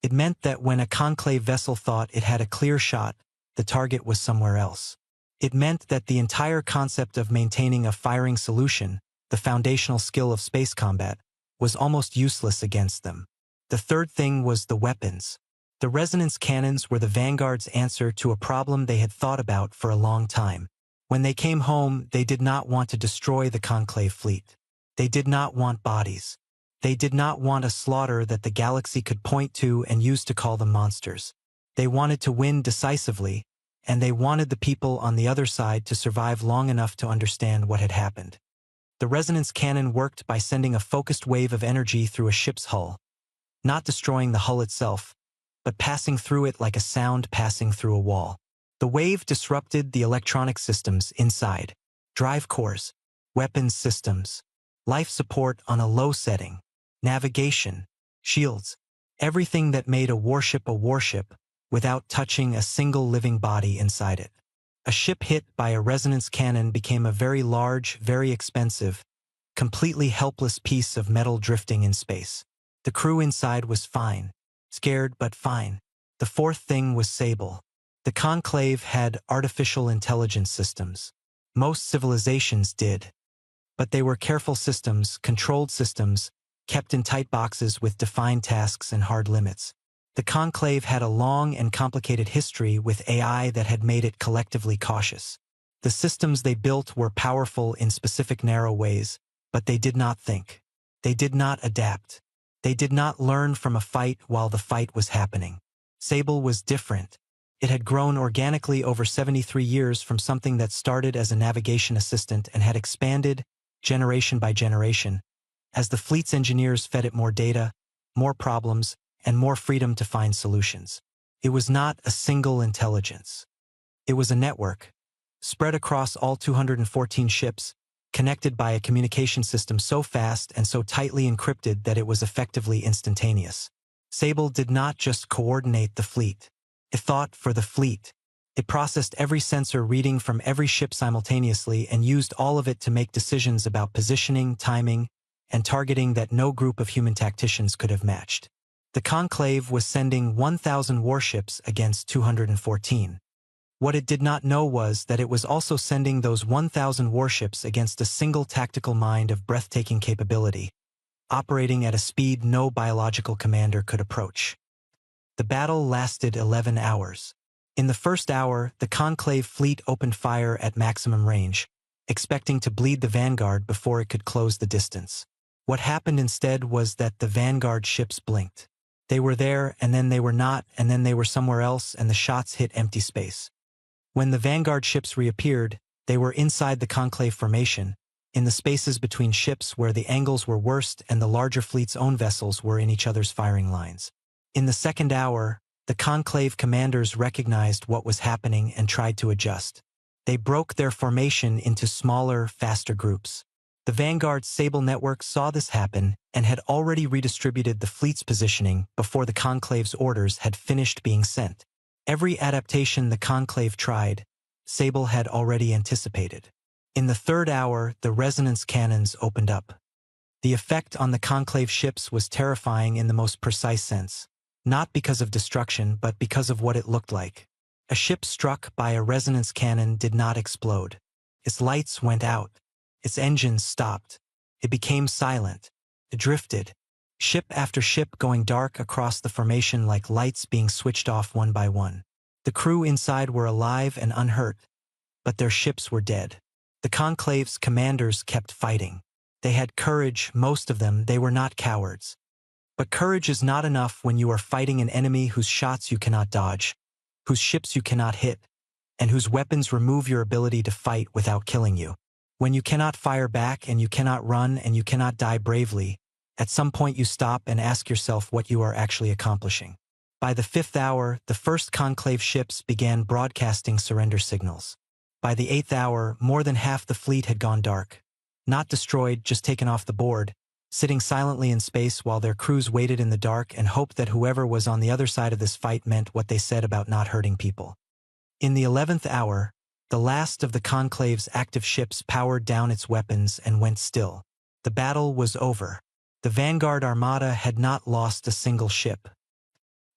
It meant that when a conclave vessel thought it had a clear shot, the target was somewhere else. It meant that the entire concept of maintaining a firing solution, the foundational skill of space combat, was almost useless against them. The third thing was the weapons. The resonance cannons were the Vanguard's answer to a problem they had thought about for a long time. When they came home, they did not want to destroy the conclave fleet. They did not want bodies. They did not want a slaughter that the galaxy could point to and use to call them monsters. They wanted to win decisively, and they wanted the people on the other side to survive long enough to understand what had happened. The resonance cannon worked by sending a focused wave of energy through a ship's hull, not destroying the hull itself, but passing through it like a sound passing through a wall. The wave disrupted the electronic systems inside, drive cores, weapons systems, life support on a low setting, navigation, shields, everything that made a warship, without touching a single living body inside it. A ship hit by a resonance cannon became a very large, very expensive, completely helpless piece of metal drifting in space. The crew inside was fine, scared but fine. The fourth thing was Sable. The conclave had artificial intelligence systems. Most civilizations did. But they were careful systems, controlled systems, kept in tight boxes with defined tasks and hard limits. The conclave had a long and complicated history with AI that had made it collectively cautious. The systems they built were powerful in specific narrow ways, but they did not think. They did not adapt. They did not learn from a fight while the fight was happening. Sable was different. It had grown organically over 73 years from something that started as a navigation assistant and had expanded, generation by generation, as the fleet's engineers fed it more data, more problems, and more freedom to find solutions. It was not a single intelligence. It was a network, spread across all 214 ships, connected by a communication system so fast and so tightly encrypted that it was effectively instantaneous. Sable did not just coordinate the fleet. It thought for the fleet. It processed every sensor reading from every ship simultaneously and used all of it to make decisions about positioning, timing, and targeting that no group of human tacticians could have matched. The conclave was sending 1,000 warships against 214. What it did not know was that it was also sending those 1,000 warships against a single tactical mind of breathtaking capability, operating at a speed no biological commander could approach. The battle lasted 11 hours. In the first hour, the conclave fleet opened fire at maximum range, expecting to bleed the Vanguard before it could close the distance. What happened instead was that the Vanguard ships blinked. They were there, and then they were not, and then they were somewhere else, and the shots hit empty space. When the Vanguard ships reappeared, they were inside the conclave formation, in the spaces between ships where the angles were worst and the larger fleet's own vessels were in each other's firing lines. In the second hour, the conclave commanders recognized what was happening and tried to adjust. They broke their formation into smaller, faster groups. The Vanguard's Sable network saw this happen and had already redistributed the fleet's positioning before the conclave's orders had finished being sent. Every adaptation the conclave tried, Sable had already anticipated. In the third hour, the resonance cannons opened up. The effect on the conclave ships was terrifying in the most precise sense, not because of destruction but because of what it looked like. A ship struck by a resonance cannon did not explode. Its lights went out. Its engines stopped. It became silent. It drifted, ship after ship going dark across the formation like lights being switched off one by one. The crew inside were alive and unhurt, but their ships were dead. The conclave's commanders kept fighting. They had courage, most of them. They were not cowards. But courage is not enough when you are fighting an enemy whose shots you cannot dodge, whose ships you cannot hit, and whose weapons remove your ability to fight without killing you. When you cannot fire back and you cannot run and you cannot die bravely, at some point you stop and ask yourself what you are actually accomplishing. By the fifth hour, the first conclave ships began broadcasting surrender signals. By the eighth hour, more than half the fleet had gone dark. Not destroyed, just taken off the board, sitting silently in space while their crews waited in the dark and hoped that whoever was on the other side of this fight meant what they said about not hurting people. In the 11th hour, the last of the conclave's active ships powered down its weapons and went still. The battle was over. The Vanguard Armada had not lost a single ship.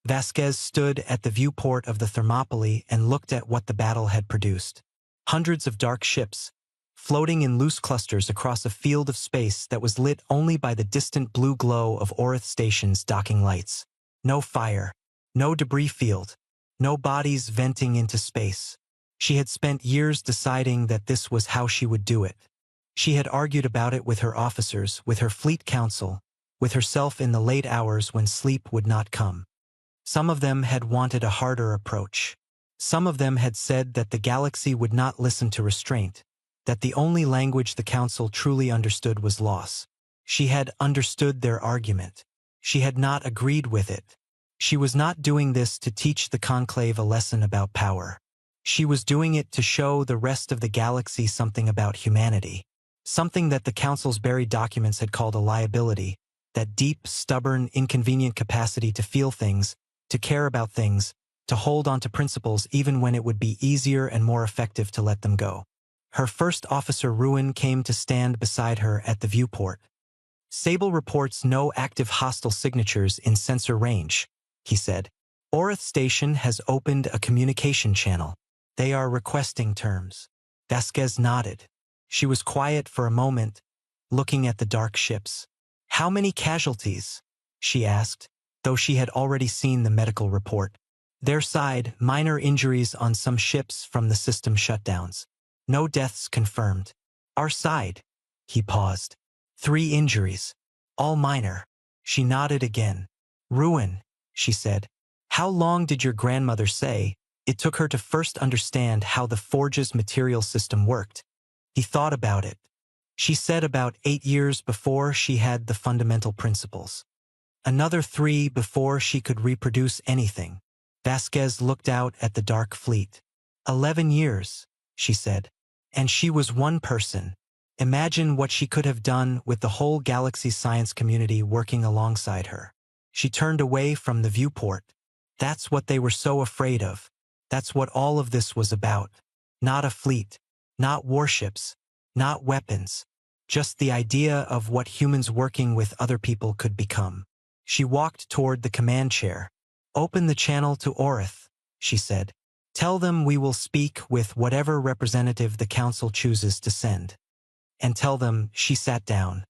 Vasquez stood at the viewport of the Thermopylae and looked at what the battle had produced. Hundreds of dark ships, floating in loose clusters across a field of space that was lit only by the distant blue glow of Orith Station's docking lights. No fire, no debris field, no bodies venting into space. She had spent years deciding that this was how she would do it. She had argued about it with her officers, with her fleet council, with herself in the late hours when sleep would not come. Some of them had wanted a harder approach. Some of them had said that the galaxy would not listen to restraint, that the only language the council truly understood was loss. She had understood their argument. She had not agreed with it. She was not doing this to teach the conclave a lesson about power. She was doing it to show the rest of the galaxy something about humanity, something that the council's buried documents had called a liability, that deep, stubborn, inconvenient capacity to feel things, to care about things, to hold on to principles even when it would be easier and more effective to let them go. Her first officer Ruin came to stand beside her at the viewport. Sable reports no active hostile signatures in sensor range, he said. Orith Station has opened a communication channel. They are requesting terms. Vasquez nodded. She was quiet for a moment, looking at the dark ships. How many casualties? She asked, though she had already seen the medical report. Their side, minor injuries on some ships from the system shutdowns. No deaths confirmed. Our side. He paused. 3 injuries. All minor. She nodded again. Ruin, she said. How long did your grandmother say it took her to first understand how the Forge's material system worked? He thought about it. She said about 8 years before she had the fundamental principles. Another 3 before she could reproduce anything. Vasquez looked out at the dark fleet. 11 years, she said. And she was one person. Imagine what she could have done with the whole galaxy science community working alongside her. She turned away from the viewport. That's what they were so afraid of. That's what all of this was about. Not a fleet, not warships, not weapons. Just the idea of what humans working with other people could become. She walked toward the command chair. Open the channel to Orith, she said. Tell them we will speak with whatever representative the council chooses to send. And tell them, she sat down,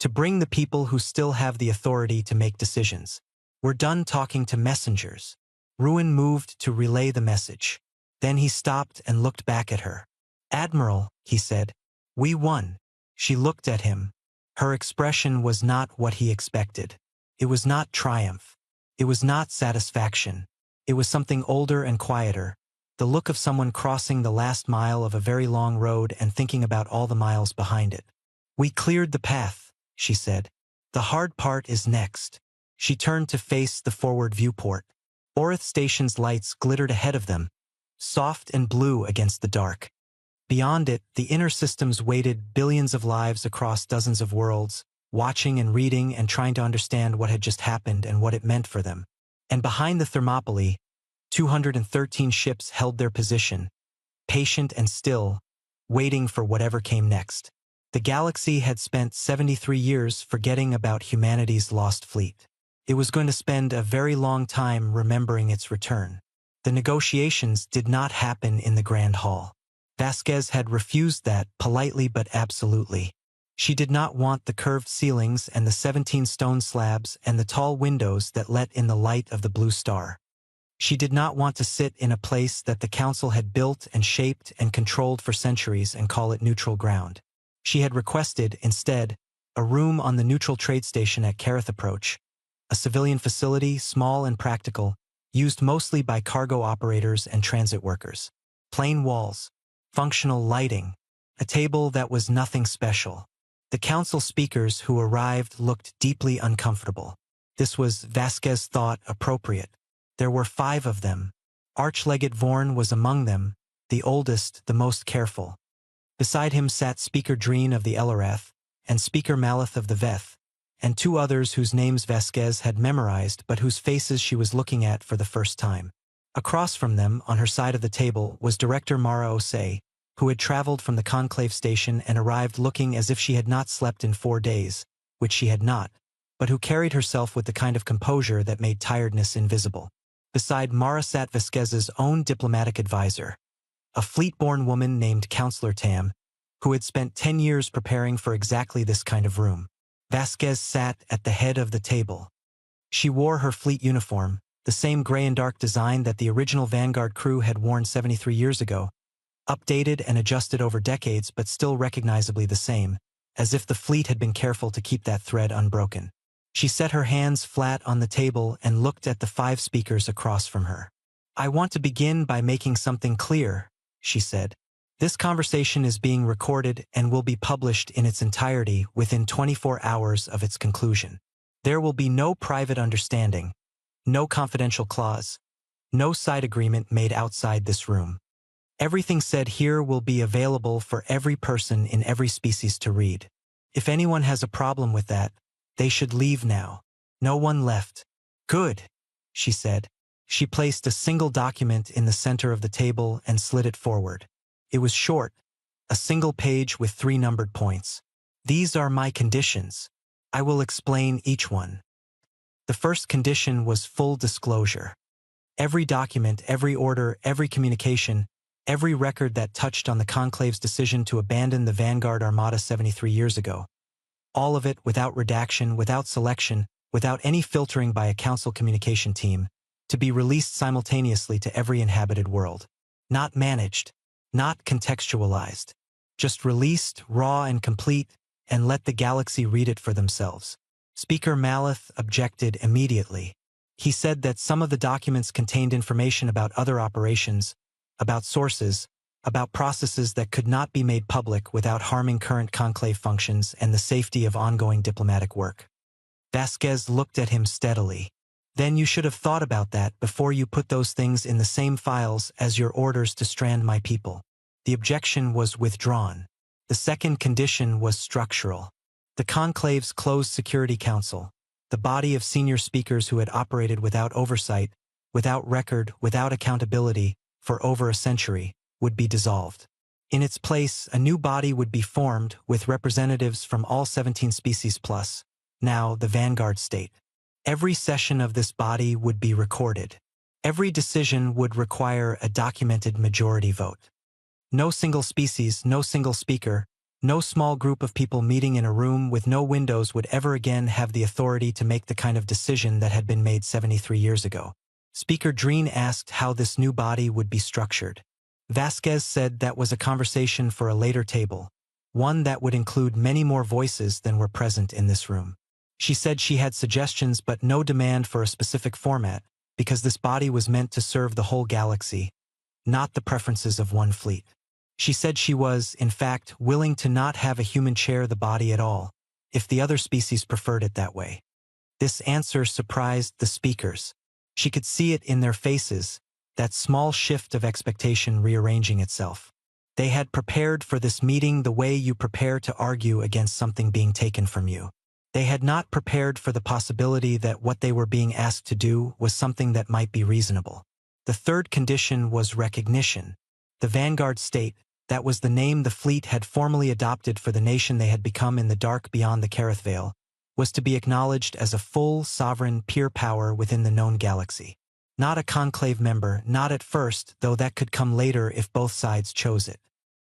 to bring the people who still have the authority to make decisions. We're done talking to messengers. Ruin moved to relay the message. Then he stopped and looked back at her. Admiral, he said, we won. She looked at him. Her expression was not what he expected. It was not triumph. It was not satisfaction. It was something older and quieter, the look of someone crossing the last mile of a very long road and thinking about all the miles behind it. "We cleared the path," she said. "The hard part is next." She turned to face the forward viewport. Orith Station's lights glittered ahead of them, soft and blue against the dark. Beyond it, the inner systems waited billions of lives across dozens of worlds, watching and reading and trying to understand what had just happened and what it meant for them. And behind the Thermopylae, 213 ships held their position, patient and still, waiting for whatever came next. The galaxy had spent 73 years forgetting about humanity's lost fleet. It was going to spend a very long time remembering its return. The negotiations did not happen in the Grand Hall. Vasquez had refused that, politely but absolutely. She did not want the curved ceilings and the 17 stone slabs and the tall windows that let in the light of the blue star. She did not want to sit in a place that the Council had built and shaped and controlled for centuries and call it neutral ground. She had requested, instead, a room on the neutral trade station at Kareth Approach, a civilian facility, small and practical, used mostly by cargo operators and transit workers. Plain walls, functional lighting, a table that was nothing special. The council speakers who arrived looked deeply uncomfortable. This was, Vasquez thought, appropriate. There were 5 of them. Archlegate Vorn was among them, the oldest, the most careful. Beside him sat Speaker Dreen of the Elarath, and Speaker Maleth of the Veth, and 2 others whose names Vasquez had memorized but whose faces she was looking at for the first time. Across from them, on her side of the table, was Director Mara Osei, who had traveled from the Conclave station and arrived looking as if she had not slept in 4 days, which she had not, but who carried herself with the kind of composure that made tiredness invisible. Beside Mara sat Vasquez's own diplomatic advisor, a fleet-born woman named Counselor Tam, who had spent 10 years preparing for exactly this kind of room. Vasquez sat at the head of the table. She wore her fleet uniform, the same gray and dark design that the original Vanguard crew had worn 73 years ago, updated and adjusted over decades but still recognizably the same, as if the fleet had been careful to keep that thread unbroken. She set her hands flat on the table and looked at the 5 speakers across from her. "I want to begin by making something clear," she said. "This conversation is being recorded and will be published in its entirety within 24 hours of its conclusion. There will be no private understanding, no confidential clause, no side agreement made outside this room. Everything said here will be available for every person in every species to read. If anyone has a problem with that, they should leave now." No one left. "Good," she said. She placed a single document in the center of the table and slid it forward. It was short, a single page with 3 numbered points. "These are my conditions. I will explain each one." The first condition was full disclosure. Every document, every order, every communication, every record that touched on the Conclave's decision to abandon the Vanguard Armada 73 years ago. All of it without redaction, without selection, without any filtering by a council communication team, to be released simultaneously to every inhabited world. Not managed, not contextualized. Just released, raw and complete, and let the galaxy read it for themselves. Speaker Maleth objected immediately. He said that some of the documents contained information about other operations, about sources, about processes that could not be made public without harming current conclave functions and the safety of ongoing diplomatic work. Vasquez looked at him steadily. "Then you should have thought about that before you put those things in the same files as your orders to strand my people." The objection was withdrawn. The second condition was structural. The Conclave's closed Security Council, the body of senior speakers who had operated without oversight, without record, without accountability, for over a century, would be dissolved. In its place, a new body would be formed with representatives from all 17 species plus, now the Vanguard state. Every session of this body would be recorded. Every decision would require a documented majority vote. No single species, no single speaker, no small group of people meeting in a room with no windows would ever again have the authority to make the kind of decision that had been made 73 years ago. Speaker Dreen asked how this new body would be structured. Vasquez said that was a conversation for a later table, one that would include many more voices than were present in this room. She said she had suggestions but no demand for a specific format, because this body was meant to serve the whole galaxy, not the preferences of one fleet. She said she was, in fact, willing to not have a human share the body at all, if the other species preferred it that way. This answer surprised the speakers. She could see it in their faces, that small shift of expectation rearranging itself. They had prepared for this meeting the way you prepare to argue against something being taken from you. They had not prepared for the possibility that what they were being asked to do was something that might be reasonable. The third condition was recognition. The Vanguard State, that was the name the fleet had formally adopted for the nation they had become in the dark beyond the Kareth Veil, was to be acknowledged as a full, sovereign, peer power within the known galaxy. Not a conclave member, not at first, though that could come later if both sides chose it.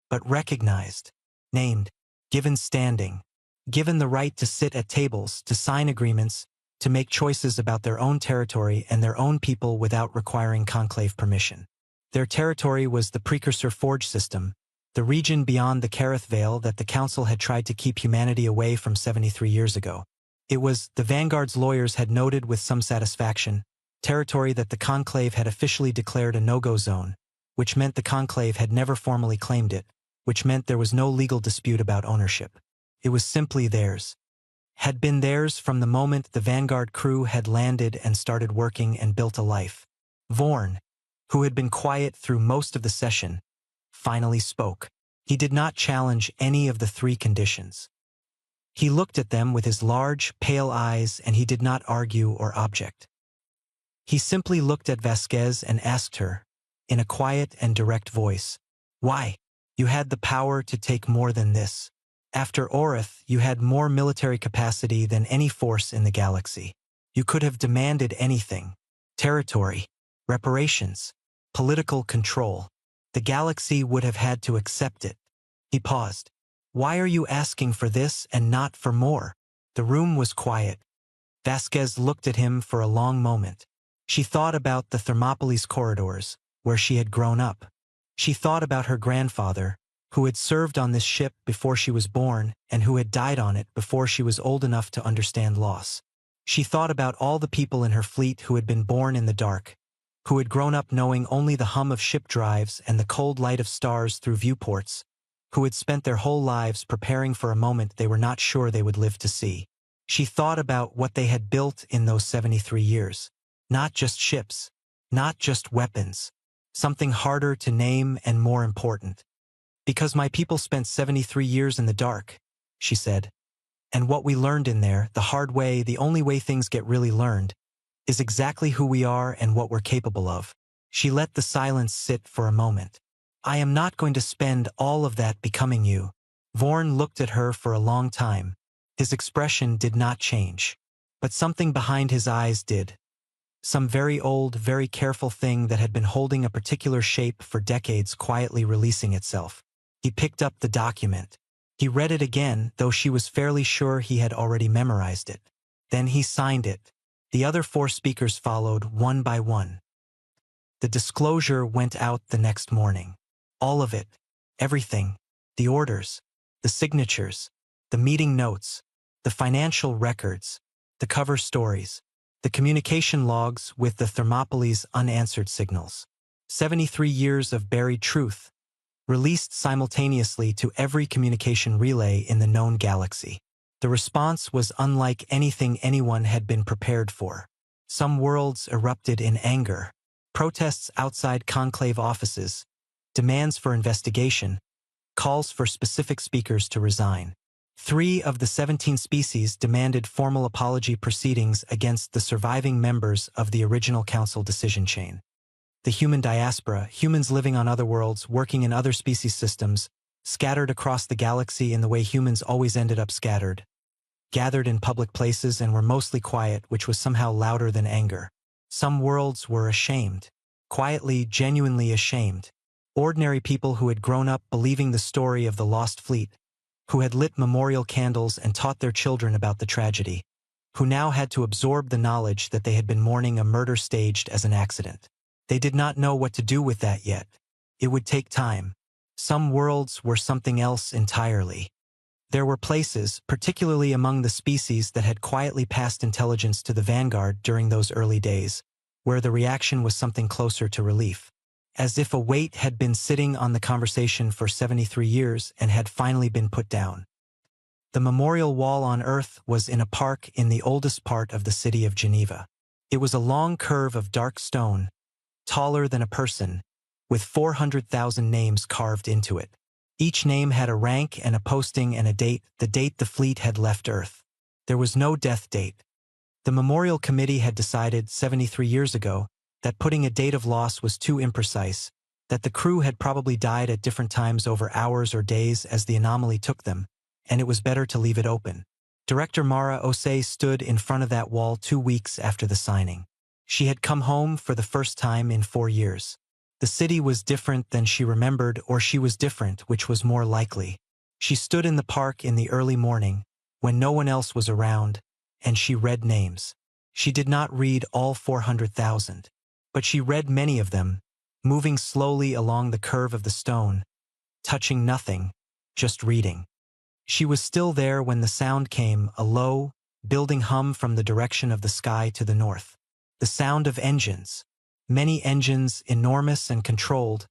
But recognized, named, given standing, given the right to sit at tables, to sign agreements, to make choices about their own territory and their own people without requiring conclave permission. Their territory was the precursor Forge system, the region beyond the Kareth Veil that the Council had tried to keep humanity away from 73 years ago. It was, the Vanguard's lawyers had noted with some satisfaction, territory that the Conclave had officially declared a no-go zone, which meant the Conclave had never formally claimed it, which meant there was no legal dispute about ownership. It was simply theirs. Had been theirs from the moment the Vanguard crew had landed and started working and built a life. Vorn, who had been quiet through most of the session, finally spoke. He did not challenge any of the three conditions. He looked at them with his large, pale eyes and he did not argue or object. He simply looked at Vasquez and asked her, in a quiet and direct voice, "Why? You had the power to take more than this. After Orith, you had more military capacity than any force in the galaxy. You could have demanded anything. Territory, reparations, political control. The galaxy would have had to accept it." He paused. "Why are you asking for this and not for more?" The room was quiet. Vasquez looked at him for a long moment. She thought about the Thermopolis corridors, where she had grown up. She thought about her grandfather, who had served on this ship before she was born and who had died on it before she was old enough to understand loss. She thought about all the people in her fleet who had been born in the dark, who had grown up knowing only the hum of ship drives and the cold light of stars through viewports, who had spent their whole lives preparing for a moment they were not sure they would live to see. She thought about what they had built in those 73 years. Not just ships, not just weapons, something harder to name and more important. "Because my people spent 73 years in the dark," she said. "And what we learned in there, the hard way, the only way things get really learned, is exactly who we are and what we're capable of." She let the silence sit for a moment. "I am not going to spend all of that becoming you." Vorn looked at her for a long time. His expression did not change. But something behind his eyes did. Some very old, very careful thing that had been holding a particular shape for decades quietly releasing itself. He picked up the document. He read it again, though she was fairly sure he had already memorized it. Then he signed it. The other four speakers followed, one by one. The disclosure went out the next morning. All of it. Everything. The orders. The signatures. The meeting notes. The financial records. The cover stories. The communication logs with the Thermopolis unanswered signals. 73 years of buried truth, released simultaneously to every communication relay in the known galaxy. The response was unlike anything anyone had been prepared for. Some worlds erupted in anger. Protests outside conclave offices, demands for investigation, calls for specific speakers to resign. 3 of the 17 species demanded formal apology proceedings against the surviving members of the original council decision chain. The human diaspora, humans living on other worlds, working in other species systems, scattered across the galaxy in the way humans always ended up scattered, gathered in public places and were mostly quiet, which was somehow louder than anger. Some worlds were ashamed, quietly, genuinely ashamed. Ordinary people who had grown up believing the story of the lost fleet, who had lit memorial candles and taught their children about the tragedy, who now had to absorb the knowledge that they had been mourning a murder staged as an accident. They did not know what to do with that yet. It would take time. Some worlds were something else entirely. There were places, particularly among the species that had quietly passed intelligence to the Vanguard during those early days, where the reaction was something closer to relief. as if a weight had been sitting on the conversation for 73 years and had finally been put down. The memorial wall on Earth was in a park in the oldest part of the city of Geneva. It was a long curve of dark stone, taller than a person, with 400,000 names carved into it. Each name had a rank and a posting and a date, the date the fleet had left Earth. There was no death date. The memorial committee had decided 73 years ago that putting a date of loss was too imprecise, that the crew had probably died at different times over hours or days as the anomaly took them, and it was better to leave it open. Director Mara Osei stood in front of that wall 2 weeks after the signing. She had come home for the first time in 4 years. The city was different than she remembered, or she was different, which was more likely. She stood in the park in the early morning, when no one else was around, and she read names. She did not read all 400,000. But she read many of them, moving slowly along the curve of the stone, touching nothing, just reading. She was still there when the sound came, a low, building hum from the direction of the sky to the north. The sound of engines. Many engines, enormous and controlled.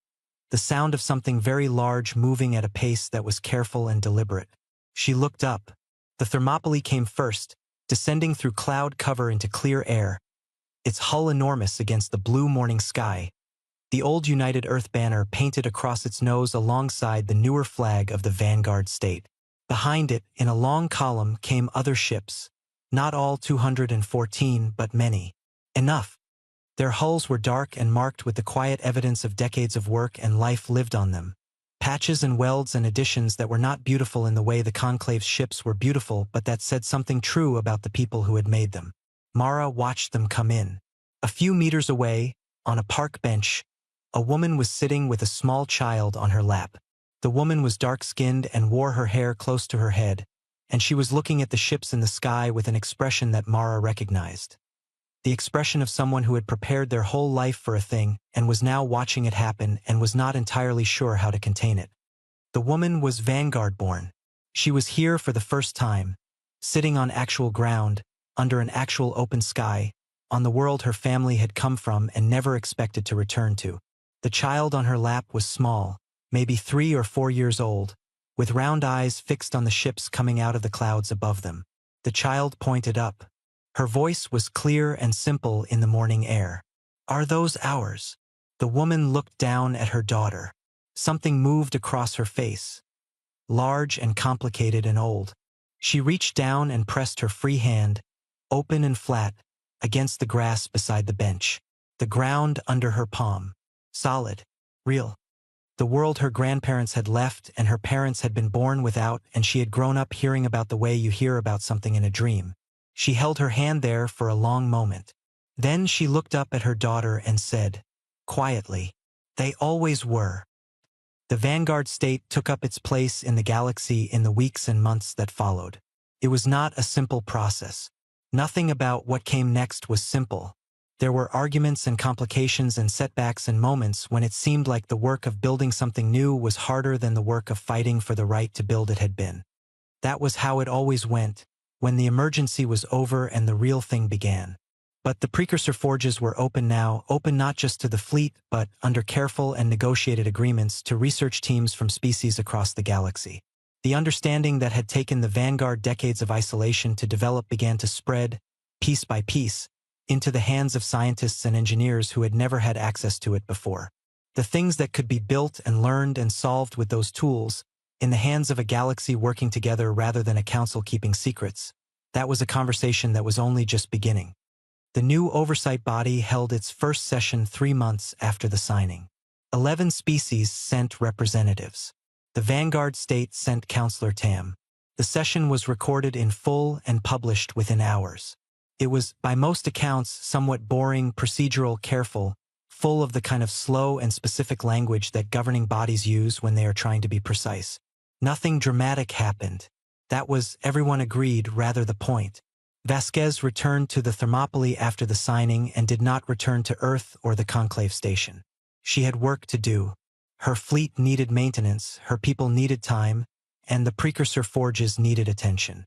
The sound of something very large moving at a pace that was careful and deliberate. She looked up. The Thermopylae came first, descending through cloud cover into clear air, its hull enormous against the blue morning sky. The old United Earth banner painted across its nose alongside the newer flag of the Vanguard state. Behind it, in a long column, came other ships. Not all 214, but many. Enough. Their hulls were dark and marked with the quiet evidence of decades of work and life lived on them. Patches and welds and additions that were not beautiful in the way the Conclave's ships were beautiful, but that said something true about the people who had made them. Mara watched them come in. A few meters away, on a park bench, a woman was sitting with a small child on her lap. The woman was dark-skinned and wore her hair close to her head, and she was looking at the ships in the sky with an expression that Mara recognized. The expression of someone who had prepared their whole life for a thing and was now watching it happen and was not entirely sure how to contain it. The woman was Vanguard-born. She was here for the first time, sitting on actual ground, under an actual open sky, on the world her family had come from and never expected to return to. The child on her lap was small, maybe 3 or 4 years old, with round eyes fixed on the ships coming out of the clouds above them. The child pointed up. Her voice was clear and simple in the morning air. "Are those ours?" The woman looked down at her daughter. Something moved across her face, large and complicated and old. She reached down and pressed her free hand, open and flat, against the grass beside the bench. The ground under her palm. Solid. Real. The world her grandparents had left and her parents had been born without, and she had grown up hearing about the way you hear about something in a dream. She held her hand there for a long moment. Then she looked up at her daughter and said, quietly, "They always were." The Vanguard state took up its place in the galaxy in the weeks and months that followed. It was not a simple process. Nothing about what came next was simple. There were arguments and complications and setbacks and moments when it seemed like the work of building something new was harder than the work of fighting for the right to build it had been. That was how it always went, when the emergency was over and the real thing began. But the precursor forges were open now, open not just to the fleet, but, under careful and negotiated agreements, to research teams from species across the galaxy. The understanding that had taken the Vanguard decades of isolation to develop began to spread, piece by piece, into the hands of scientists and engineers who had never had access to it before. The things that could be built and learned and solved with those tools, in the hands of a galaxy working together rather than a council keeping secrets. That was a conversation that was only just beginning. The new oversight body held its first session 3 months after the signing. 11 species sent representatives. The Vanguard state sent Counselor Tam. The session was recorded in full and published within hours. It was, by most accounts, somewhat boring, procedural, careful, full of the kind of slow and specific language that governing bodies use when they are trying to be precise. Nothing dramatic happened. That was, everyone agreed, rather the point. Vasquez returned to the Thermopylae after the signing and did not return to Earth or the Conclave station. She had work to do. Her fleet needed maintenance, her people needed time, and the precursor forges needed attention.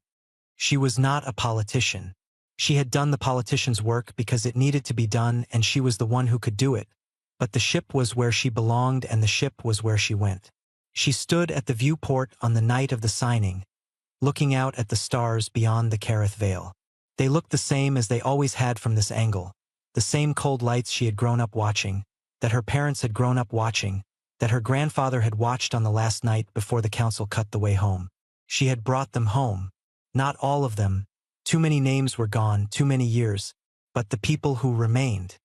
She was not a politician. She had done the politician's work because it needed to be done and she was the one who could do it. But the ship was where she belonged and the ship was where she went. She stood at the viewport on the night of the signing, looking out at the stars beyond the Kerith Vale. They looked the same as they always had from this angle, the same cold lights she had grown up watching, that her parents had grown up watching, that her grandfather had watched on the last night before the council cut the way home. She had brought them home. Not all of them. Too many names were gone, too many years, but the people who remained.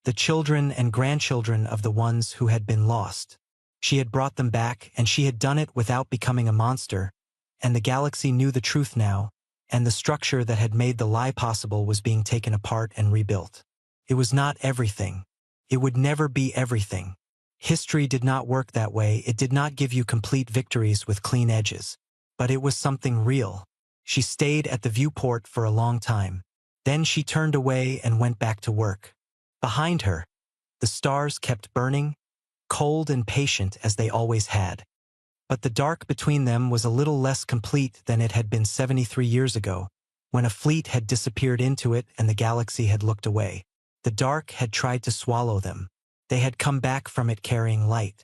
The children and grandchildren of the ones who had been lost. She had brought them back, and she had done it without becoming a monster, and the galaxy knew the truth now, and the structure that had made the lie possible was being taken apart and rebuilt. It was not everything. It would never be everything. History did not work that way. It did not give you complete victories with clean edges. But it was something real. She stayed at the viewport for a long time. Then she turned away and went back to work. Behind her, the stars kept burning, cold and patient as they always had. But the dark between them was a little less complete than it had been 73 years ago, when a fleet had disappeared into it and the galaxy had looked away. The dark had tried to swallow them. They had come back from it carrying light.